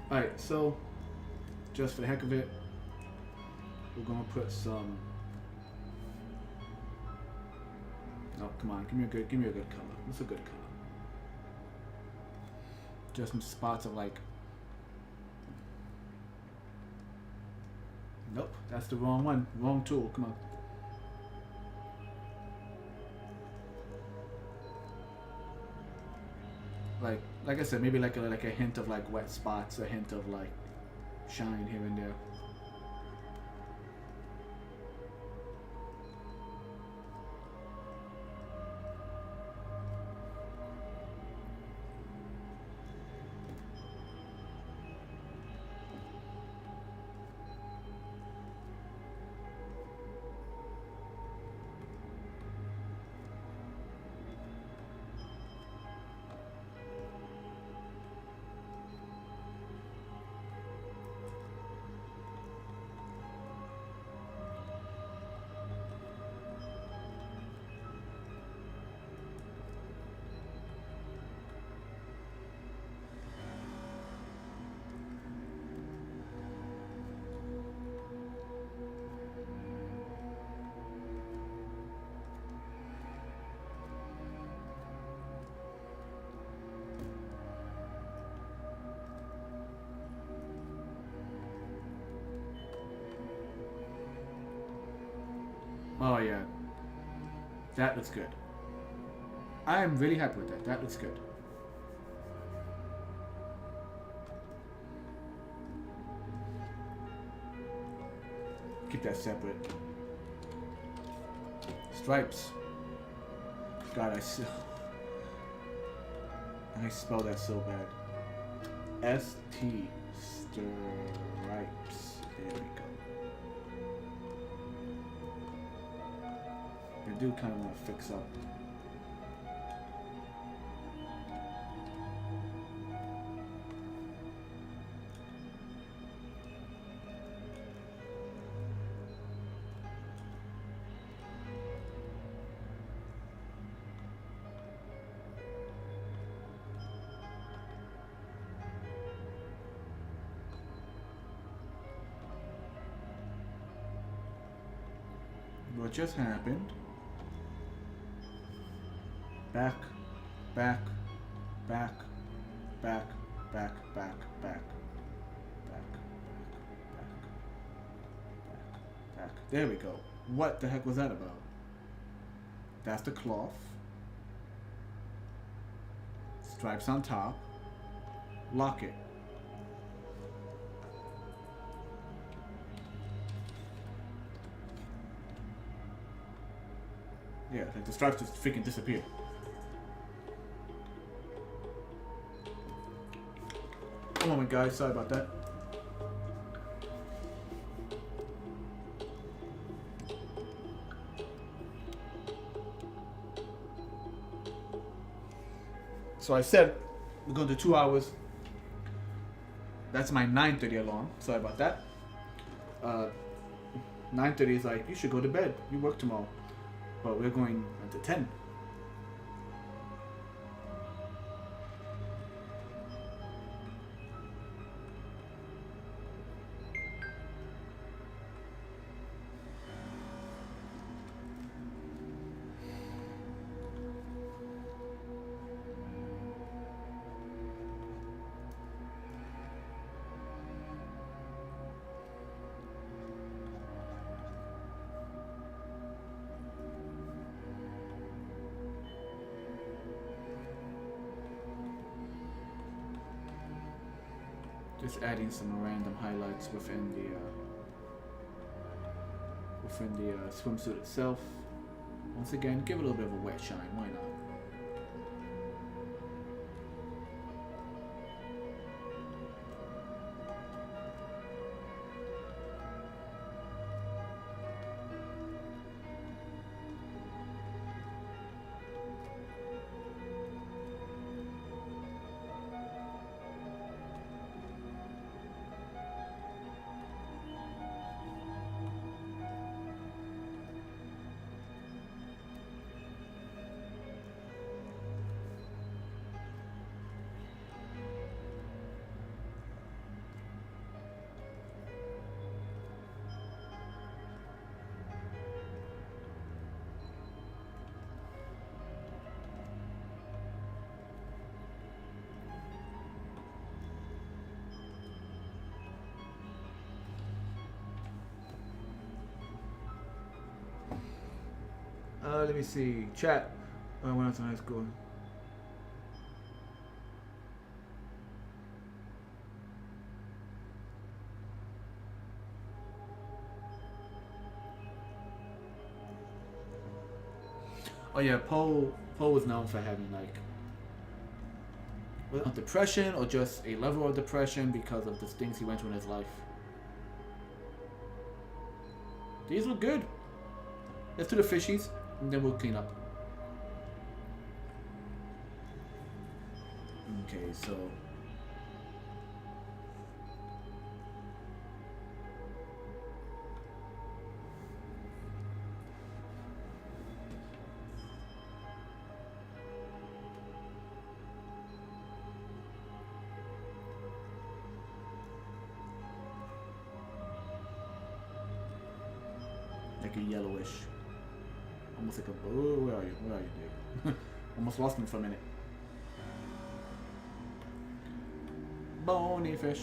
A: Alright, so just for the heck of it, we're gonna put some. No, come on, give me a good color. What's a good color? Just some spots of like. Nope, that's the wrong one. Wrong tool. Come on. Like I said, maybe like a hint of like wet spots, a hint of like shine here and there. Oh yeah, that looks good. I am really happy with that. That looks good. Keep that separate. Stripes. God, I spell that so bad. S-T stripes. There we go. I do kind of want to fix up. What just happened? Back, back, back, back, back, back, back, back, back, back. There we go. What the heck was that about? That's the cloth. Stripes on top. Lock it. Yeah, like the stripes just freaking disappear. One moment, guys. Sorry about that. So I said we're going to do 2 hours. That's my 9:30 alarm. Sorry about that. 9:30 is like, you should go to bed. You work tomorrow. But we're going until 10. Just adding some random highlights within the swimsuit itself. Once again, give it a little bit of a wet shine. Why not? Let me see. Chat. When I was in high school. Oh yeah, Poe was known for having like depression or just a level of depression because of the things he went through in his life. These look good. Let's do the fishies and then we'll clean up. Okay, so like a yellowish, almost like a. Oh, where are you? Where are you, dude? Almost lost him for a minute. Bony fish.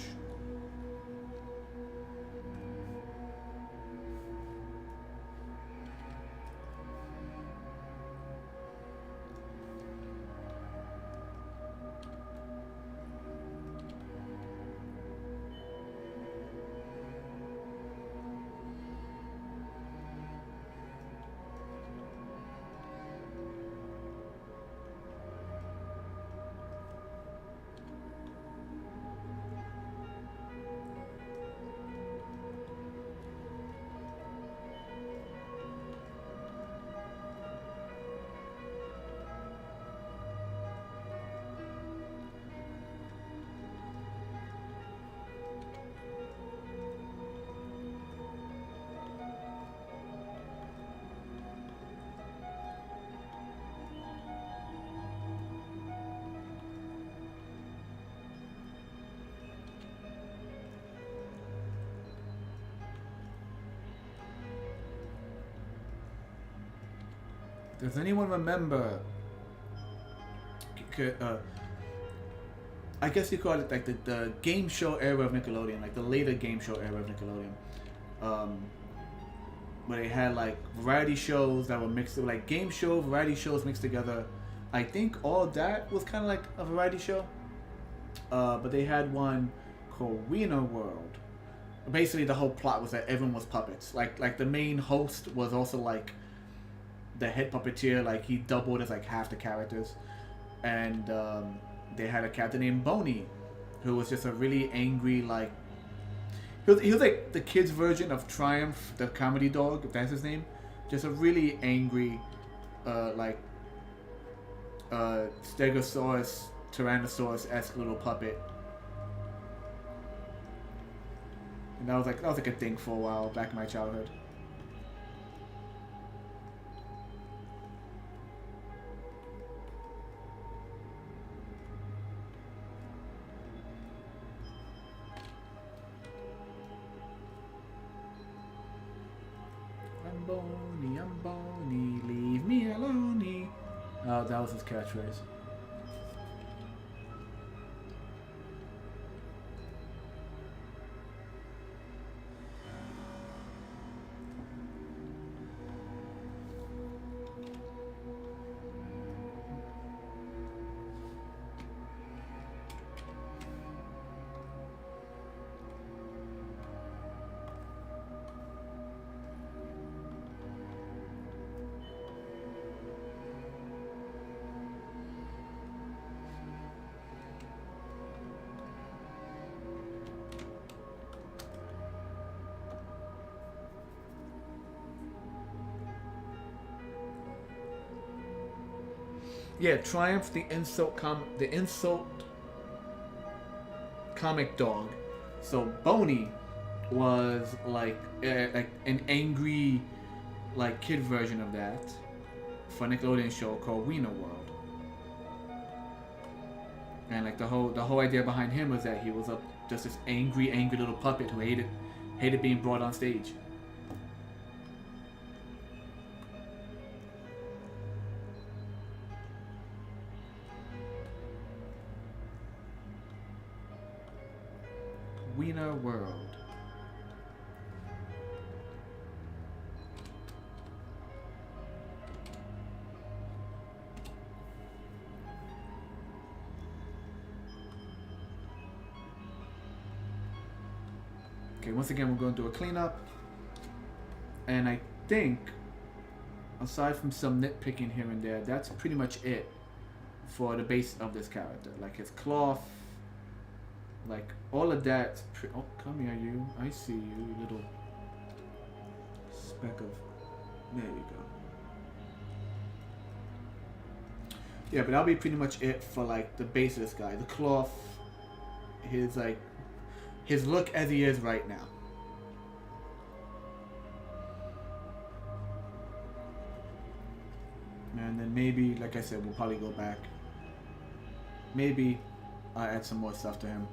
A: Does anyone remember? I guess you call it like the game show era of Nickelodeon, like the later game show era of Nickelodeon, where they had like variety shows that were mixed, like game show, variety shows mixed together. I think all that was kind of like a variety show, but they had one called Wiener World. Basically, the whole plot was that everyone was puppets. Like the main host was also like the head puppeteer, like he doubled as like half the characters, and they had a character named Boney, who was just a really angry, like he was like the kids version of Triumph, the comedy dog, if that's his name. Just a really angry, Stegosaurus, Tyrannosaurus-esque little puppet. And that was like a thing for a while back in my childhood. I'm bony, leave me alone. Oh, that was his catchphrase. Yeah, Triumph, the insult comic dog. So Boney was like an angry, like kid version of that for a Nickelodeon show called Wiener World. And like the whole idea behind him was that he was just this angry little puppet who hated being brought on stage. Wiener World. Okay, once again, we're going to do a cleanup. And I think, aside from some nitpicking here and there, that's pretty much it for the base of this character. Like his cloth, like all of that. Oh, come here, you. I see you, you little speck of. There you go. Yeah, but that'll be pretty much it for like the base of this guy. The cloth, his like, his look as he is right now. And then maybe, like I said, we'll probably go back. Maybe add some more stuff to him.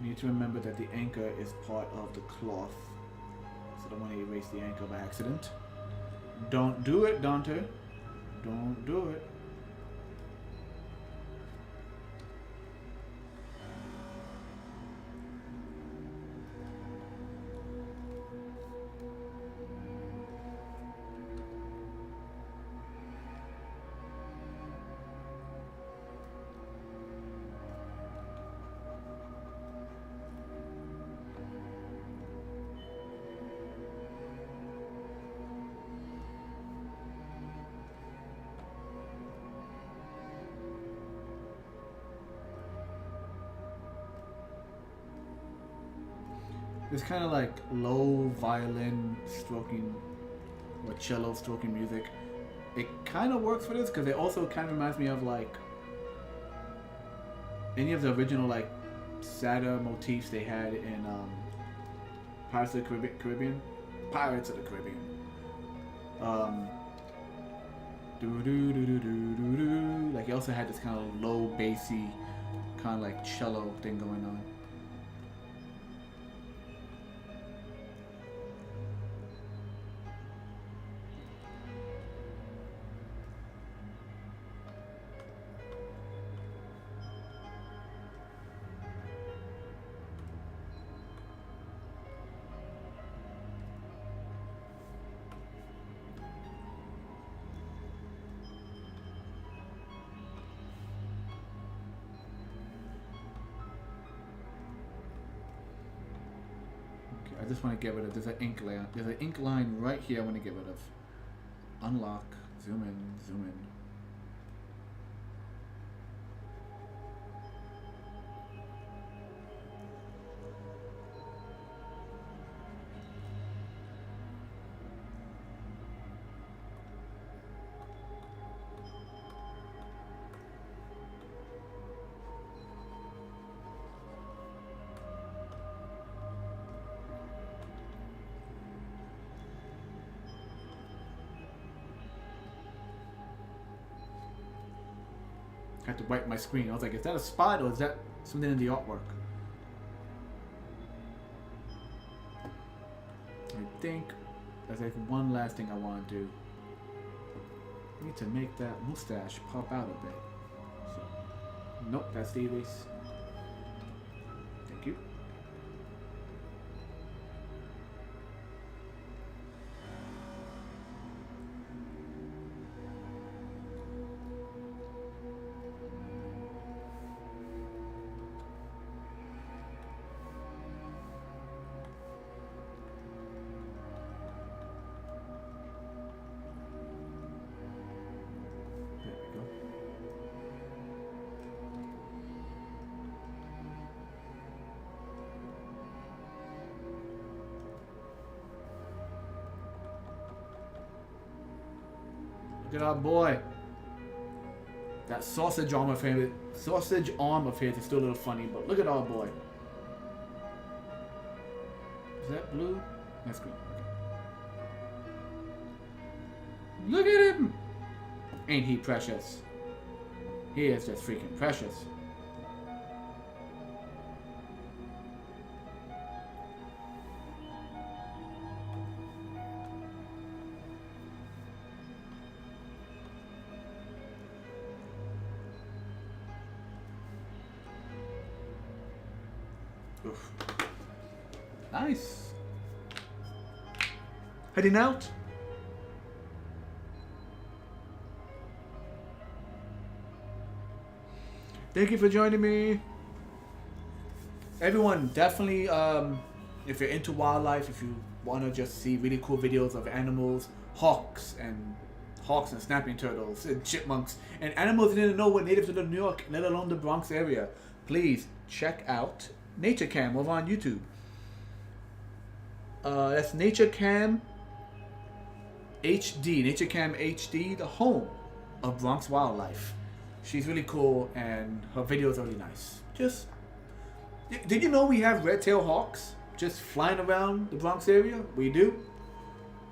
A: You need to remember that the anchor is part of the cloth. So I don't want to erase the anchor by accident. Don't do it, Dante. Don't do it. It's kind of like low violin stroking or cello stroking music. It kind of works for this because it also kind of reminds me of like any of the original like sadder motifs they had in Pirates of the Caribbean. Pirates of the Caribbean. Do do do do do do do. Like it also had this kind of low bassy kind of like cello thing going on. I just want to get rid of, there's an ink line. There's an ink line right here I want to get rid of. Unlock, zoom in, zoom in. I had to wipe my screen. I was like, is that a spot or is that something in the artwork? I think there's like one last thing I want to do. I need to make that mustache pop out a bit. So, nope, that's the erase. Thank you. Look at our boy. That sausage arm of his, is still a little funny, but look at our boy. Is that blue? That's green. Okay. Look at him! Ain't he precious? He is just freaking precious. Oof. Nice. Heading out. Thank you for joining me. Everyone, definitely, if you're into wildlife, if you want to just see really cool videos of animals, hawks and snapping turtles and chipmunks and animals you didn't know were native to New York, let alone the Bronx area, please check out Nature Cam over on YouTube. That's Nature Cam HD, Nature Cam HD, the home of Bronx wildlife. She's really cool and her videos are really nice. Just, did you know we have red-tailed hawks just flying around the Bronx area? We do.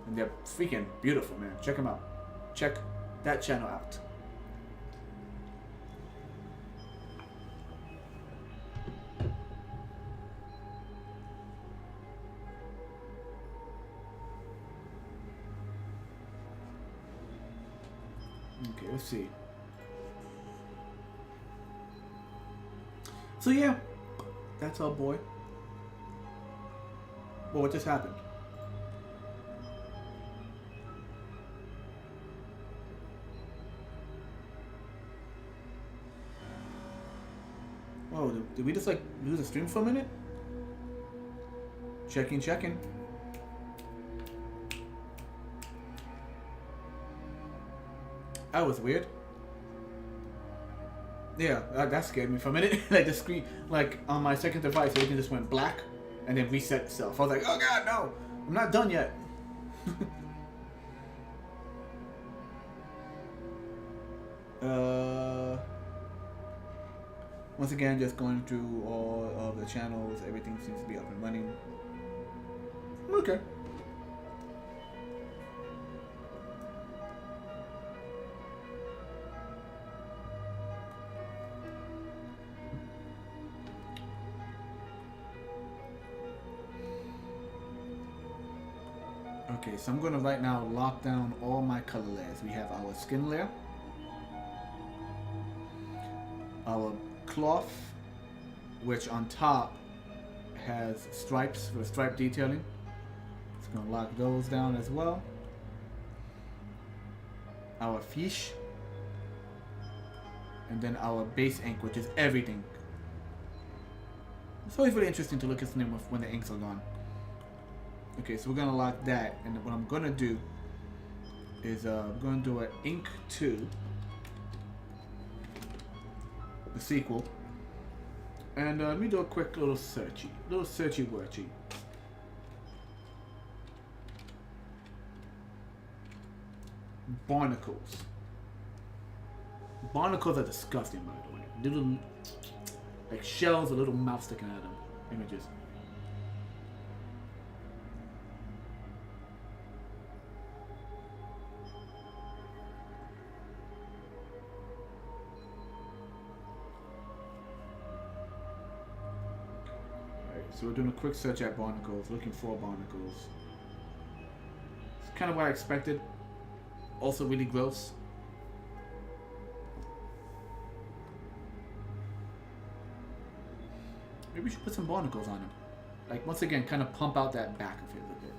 A: And they're freaking beautiful, man. Check them out. Check that channel out. Okay, let's see. So yeah, that's our boy. Well, what just happened? Oh, did we just like lose the stream for a minute? Checking. That was weird. Yeah, that scared me for a minute. Like the screen, like on my second device, everything just went black and then reset itself. I was like, oh god, no, I'm not done yet. Once again, just going through all of the channels. Everything seems to be up and running. Okay. Okay, so I'm going to right now lock down all my color layers. We have our skin layer, our cloth, which on top has stripes for stripe detailing. It's going to lock those down as well. Our fiche, and then our base ink, which is everything. It's always really interesting to look at something when the inks are gone. Okay, so we're gonna lock that, and what I'm gonna do is I'm gonna do an ink 2, the sequel, and let me do a quick little searchy worchy. Barnacles. Barnacles are disgusting, by the way. Little, like shells, a little mouth sticking out of them. Images. So we're doing a quick search at barnacles, looking for barnacles. It's kind of what I expected. Also really gross. Maybe we should put some barnacles on him. Like, once again, kind of pump out that back of it a little bit.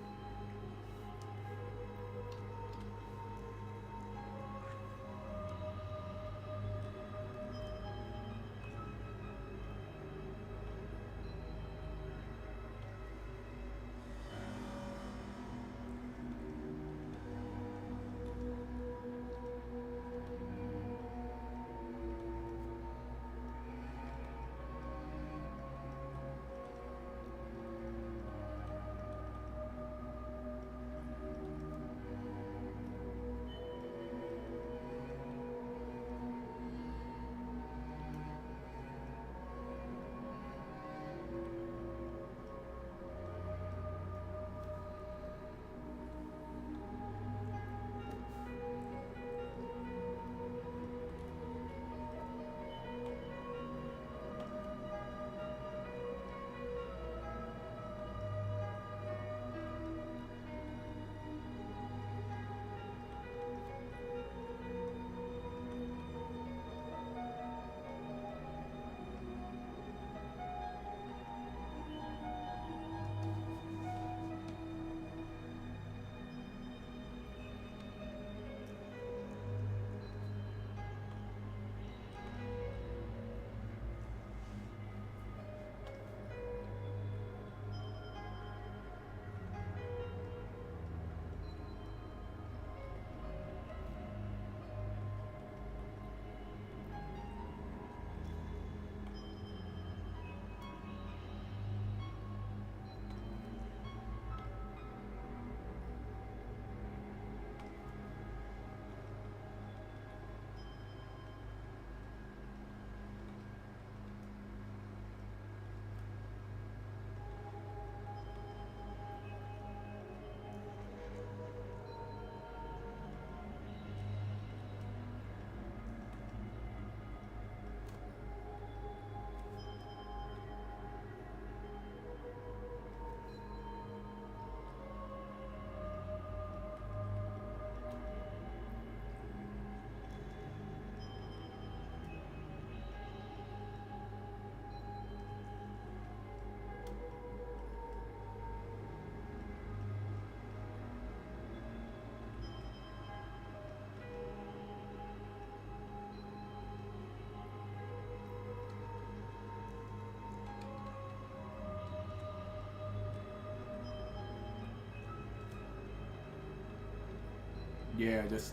A: Yeah, just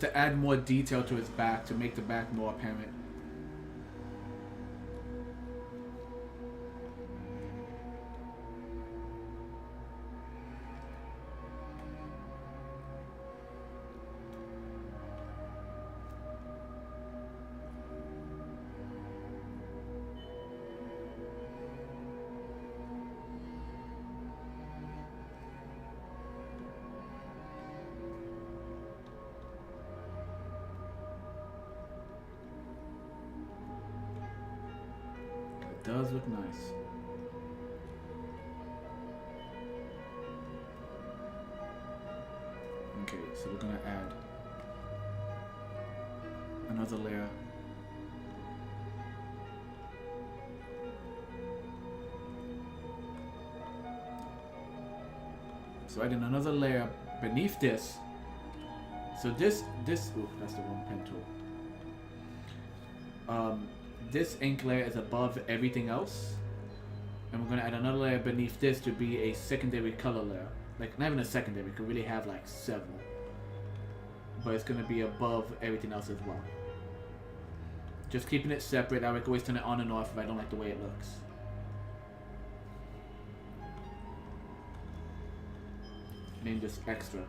A: to add more detail to his back, to make the back more apparent. It does look nice. Okay, so we're gonna add another layer. So adding another layer beneath this. So this, ooh, that's the wrong pen tool. This ink layer is above everything else. And we're gonna add another layer beneath this to be a secondary color layer. Like, not even a secondary, we could really have like several. But it's gonna be above everything else as well. Just keeping it separate. I would always turn it on and off if I don't like the way it looks. Name this extra.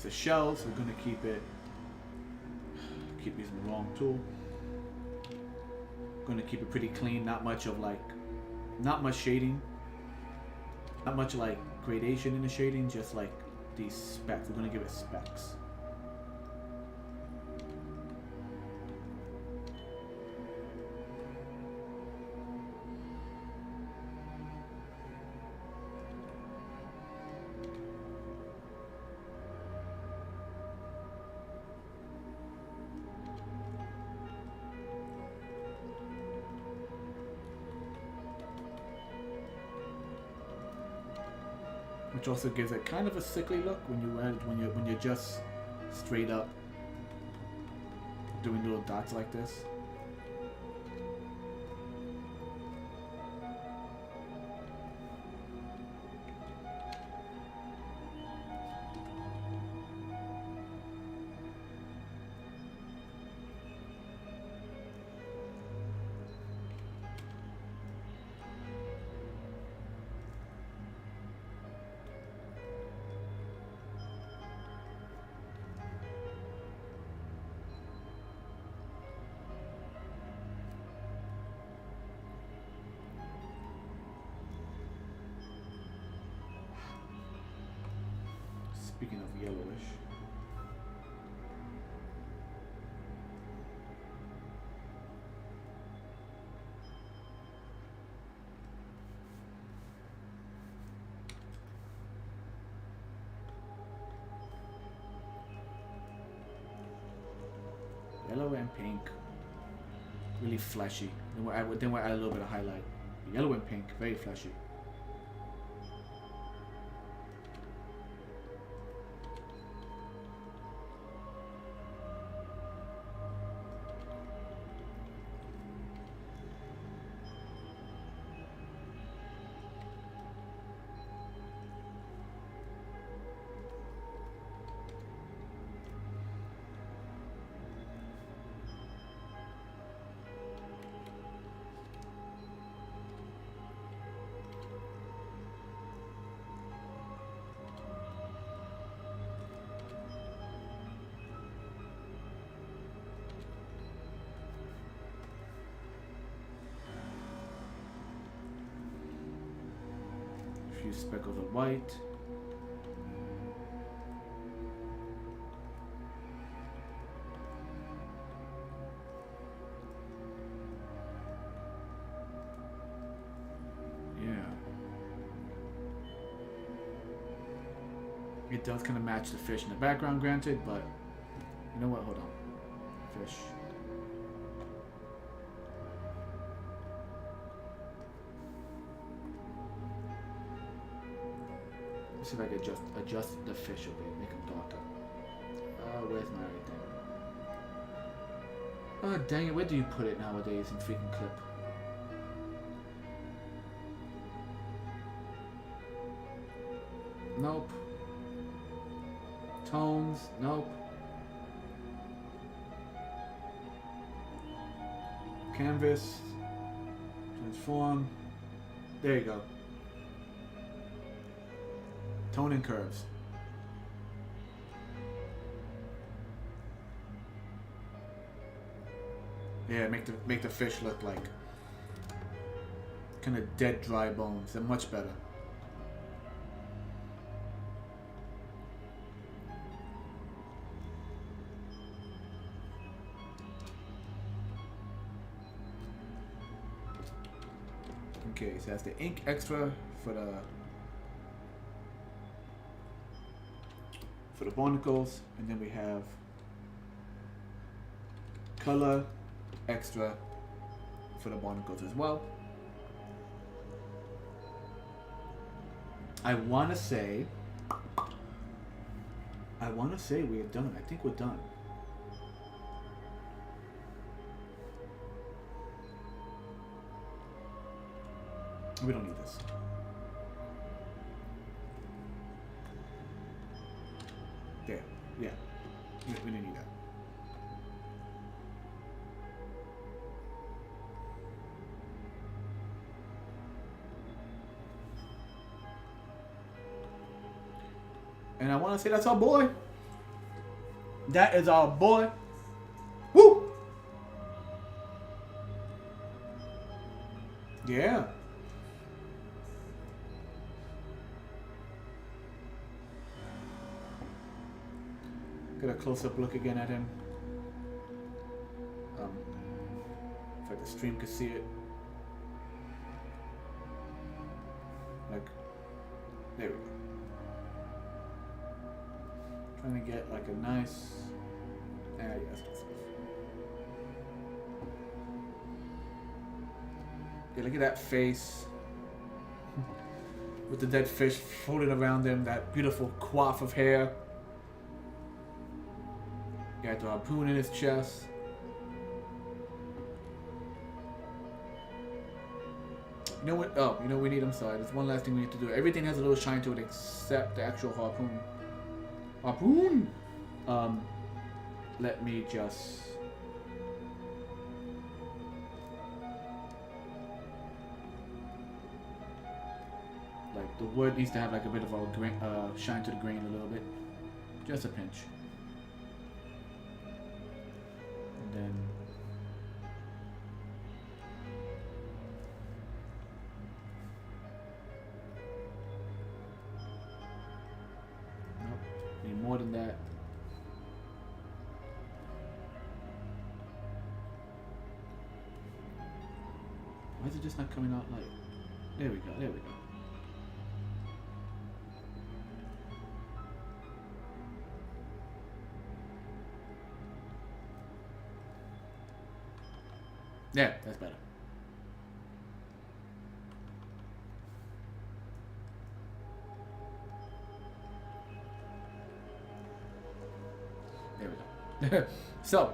A: It's a shell, so we're gonna keep using the wrong tool. Gonna keep it pretty clean, not much shading, not much like gradation in the shading, just like these specks. We're gonna give it specks. Which also gives it kind of a sickly look when you're just straight up doing little dots like this. Speaking of yellowish. Yellow and pink. Really flashy. Then we'll add a little bit of highlight. Yellow and pink, very flashy. few speckles of white. It does kind of match the fish in the background, granted, but you know what? Hold on. Fish. Let's see if I can adjust the fish a bit, make them darker. Where's my everything? Oh, dang it. Where do you put it nowadays in freaking clip? Nope. Tones, nope. Canvas, transform. There you go. Tone and curves. Yeah, make the fish look like kind of dead, dry bones. They're much better. Okay, so that's the ink extra for the barnacles, and then we have color extra for the barnacles as well. I want to say we're done. I think we're done. We don't need this. There. Yeah. We didn't need that. And I want to say that's our boy. That is our boy. Woo! Yeah. Get a close-up look again at him. If the stream could see it. Like, there we go. Trying to get like a nice. Yes, yeah, look at that face. With the dead fish floating around him, that beautiful coif of hair. Got the harpoon in his chest. You know what? Oh, you know what we need? I'm sorry. There's one last thing we need to do. Everything has a little shine to it except the actual harpoon. Harpoon! Let me just... Like, the wood needs to have like a bit of a grain, shine to the grain a little bit. Just a pinch. And then... Nope. Need more than that. Why is it just not coming out like... There we go, there we go. Yeah, that's better. There we go. So,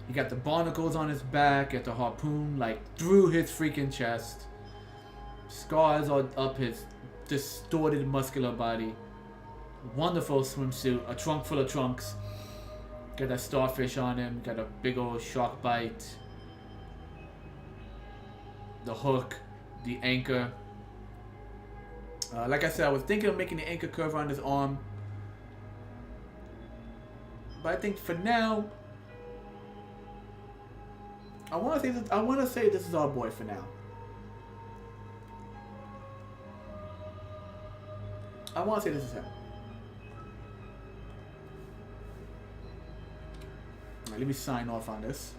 A: you got the barnacles on his back, got the harpoon like through his freaking chest, scars on up his distorted muscular body, wonderful swimsuit, a trunk full of trunks, got that starfish on him, got a big old shark bite, the hook, the anchor. Like I said, I was thinking of making the anchor curve around his arm, but I think for now, I want to say this is our boy for now. I want to say this is him. Alright, let me sign off on this.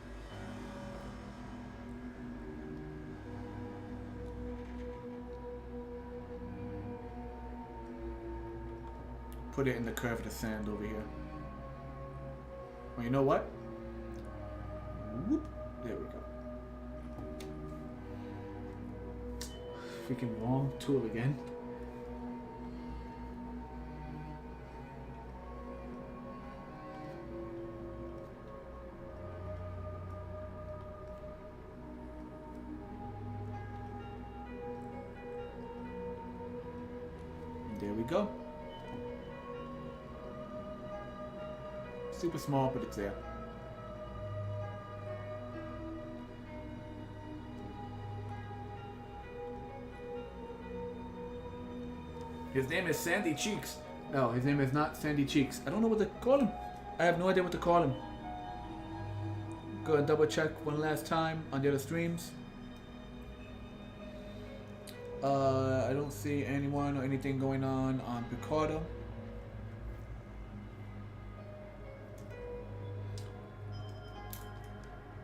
A: Put it in the curve of the sand over here. Well, you know what? Whoop. There we go. Freaking wrong tool again. There we go. Super small, but it's there. His name is Sandy Cheeks. No, his name is not Sandy Cheeks. I don't know what to call him. I have no idea what to call him. Go and double check one last time on the other streams. I don't see anyone or anything going on Picardo.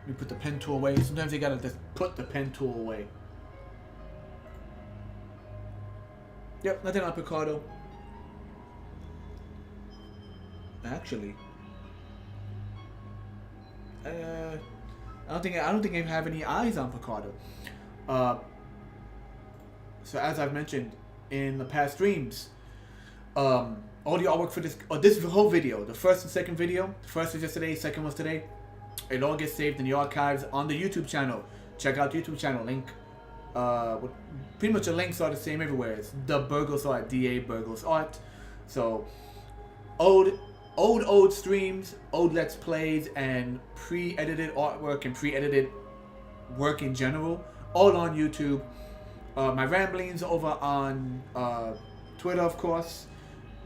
A: Let me put the pen tool away. Sometimes you gotta just put the pen tool away. Yep, nothing on Picardo. Actually, I don't think I have any eyes on Picardo. So as I've mentioned in the past streams, all the artwork for this whole video, the first and second video, the first was yesterday, second was today. It all gets saved in the archives on the YouTube channel. Check out the YouTube channel link. Pretty much the links are the same everywhere. It's the Burgos Art, DA Burgos Art. So old streams, old Let's Plays, and pre-edited artwork and pre-edited work in general, all on YouTube. My ramblings over on Twitter, of course.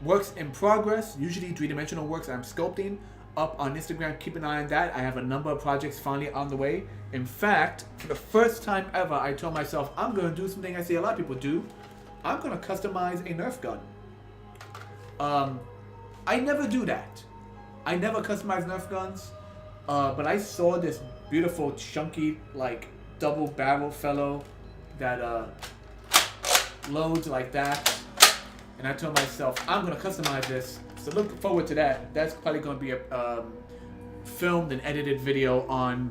A: Works in progress, usually three-dimensional works I'm sculpting, up on Instagram. Keep an eye on that. I have a number of projects finally on the way. In fact, for the first time ever, I told myself I'm going to do something I see a lot of people do. I'm going to customize a Nerf gun. I never do that. I never customize Nerf guns. But I saw this beautiful, chunky, like, double barrel fellow that loads like that. And I told myself, I'm going to customize this. So look forward to that. That's probably going to be a filmed and edited video on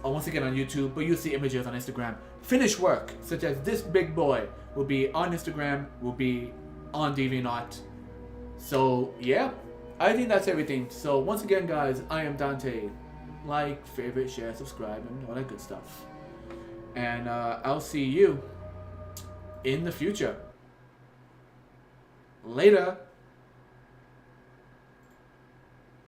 A: once again on YouTube, but you'll see images on Instagram. Finished work, such as this big boy, will be on Instagram, will be on DeviantArt. So yeah, I think that's everything. So once again, guys, I am Dante. Like, favorite, share, subscribe, and all that good stuff. And I'll see you in the future. Later.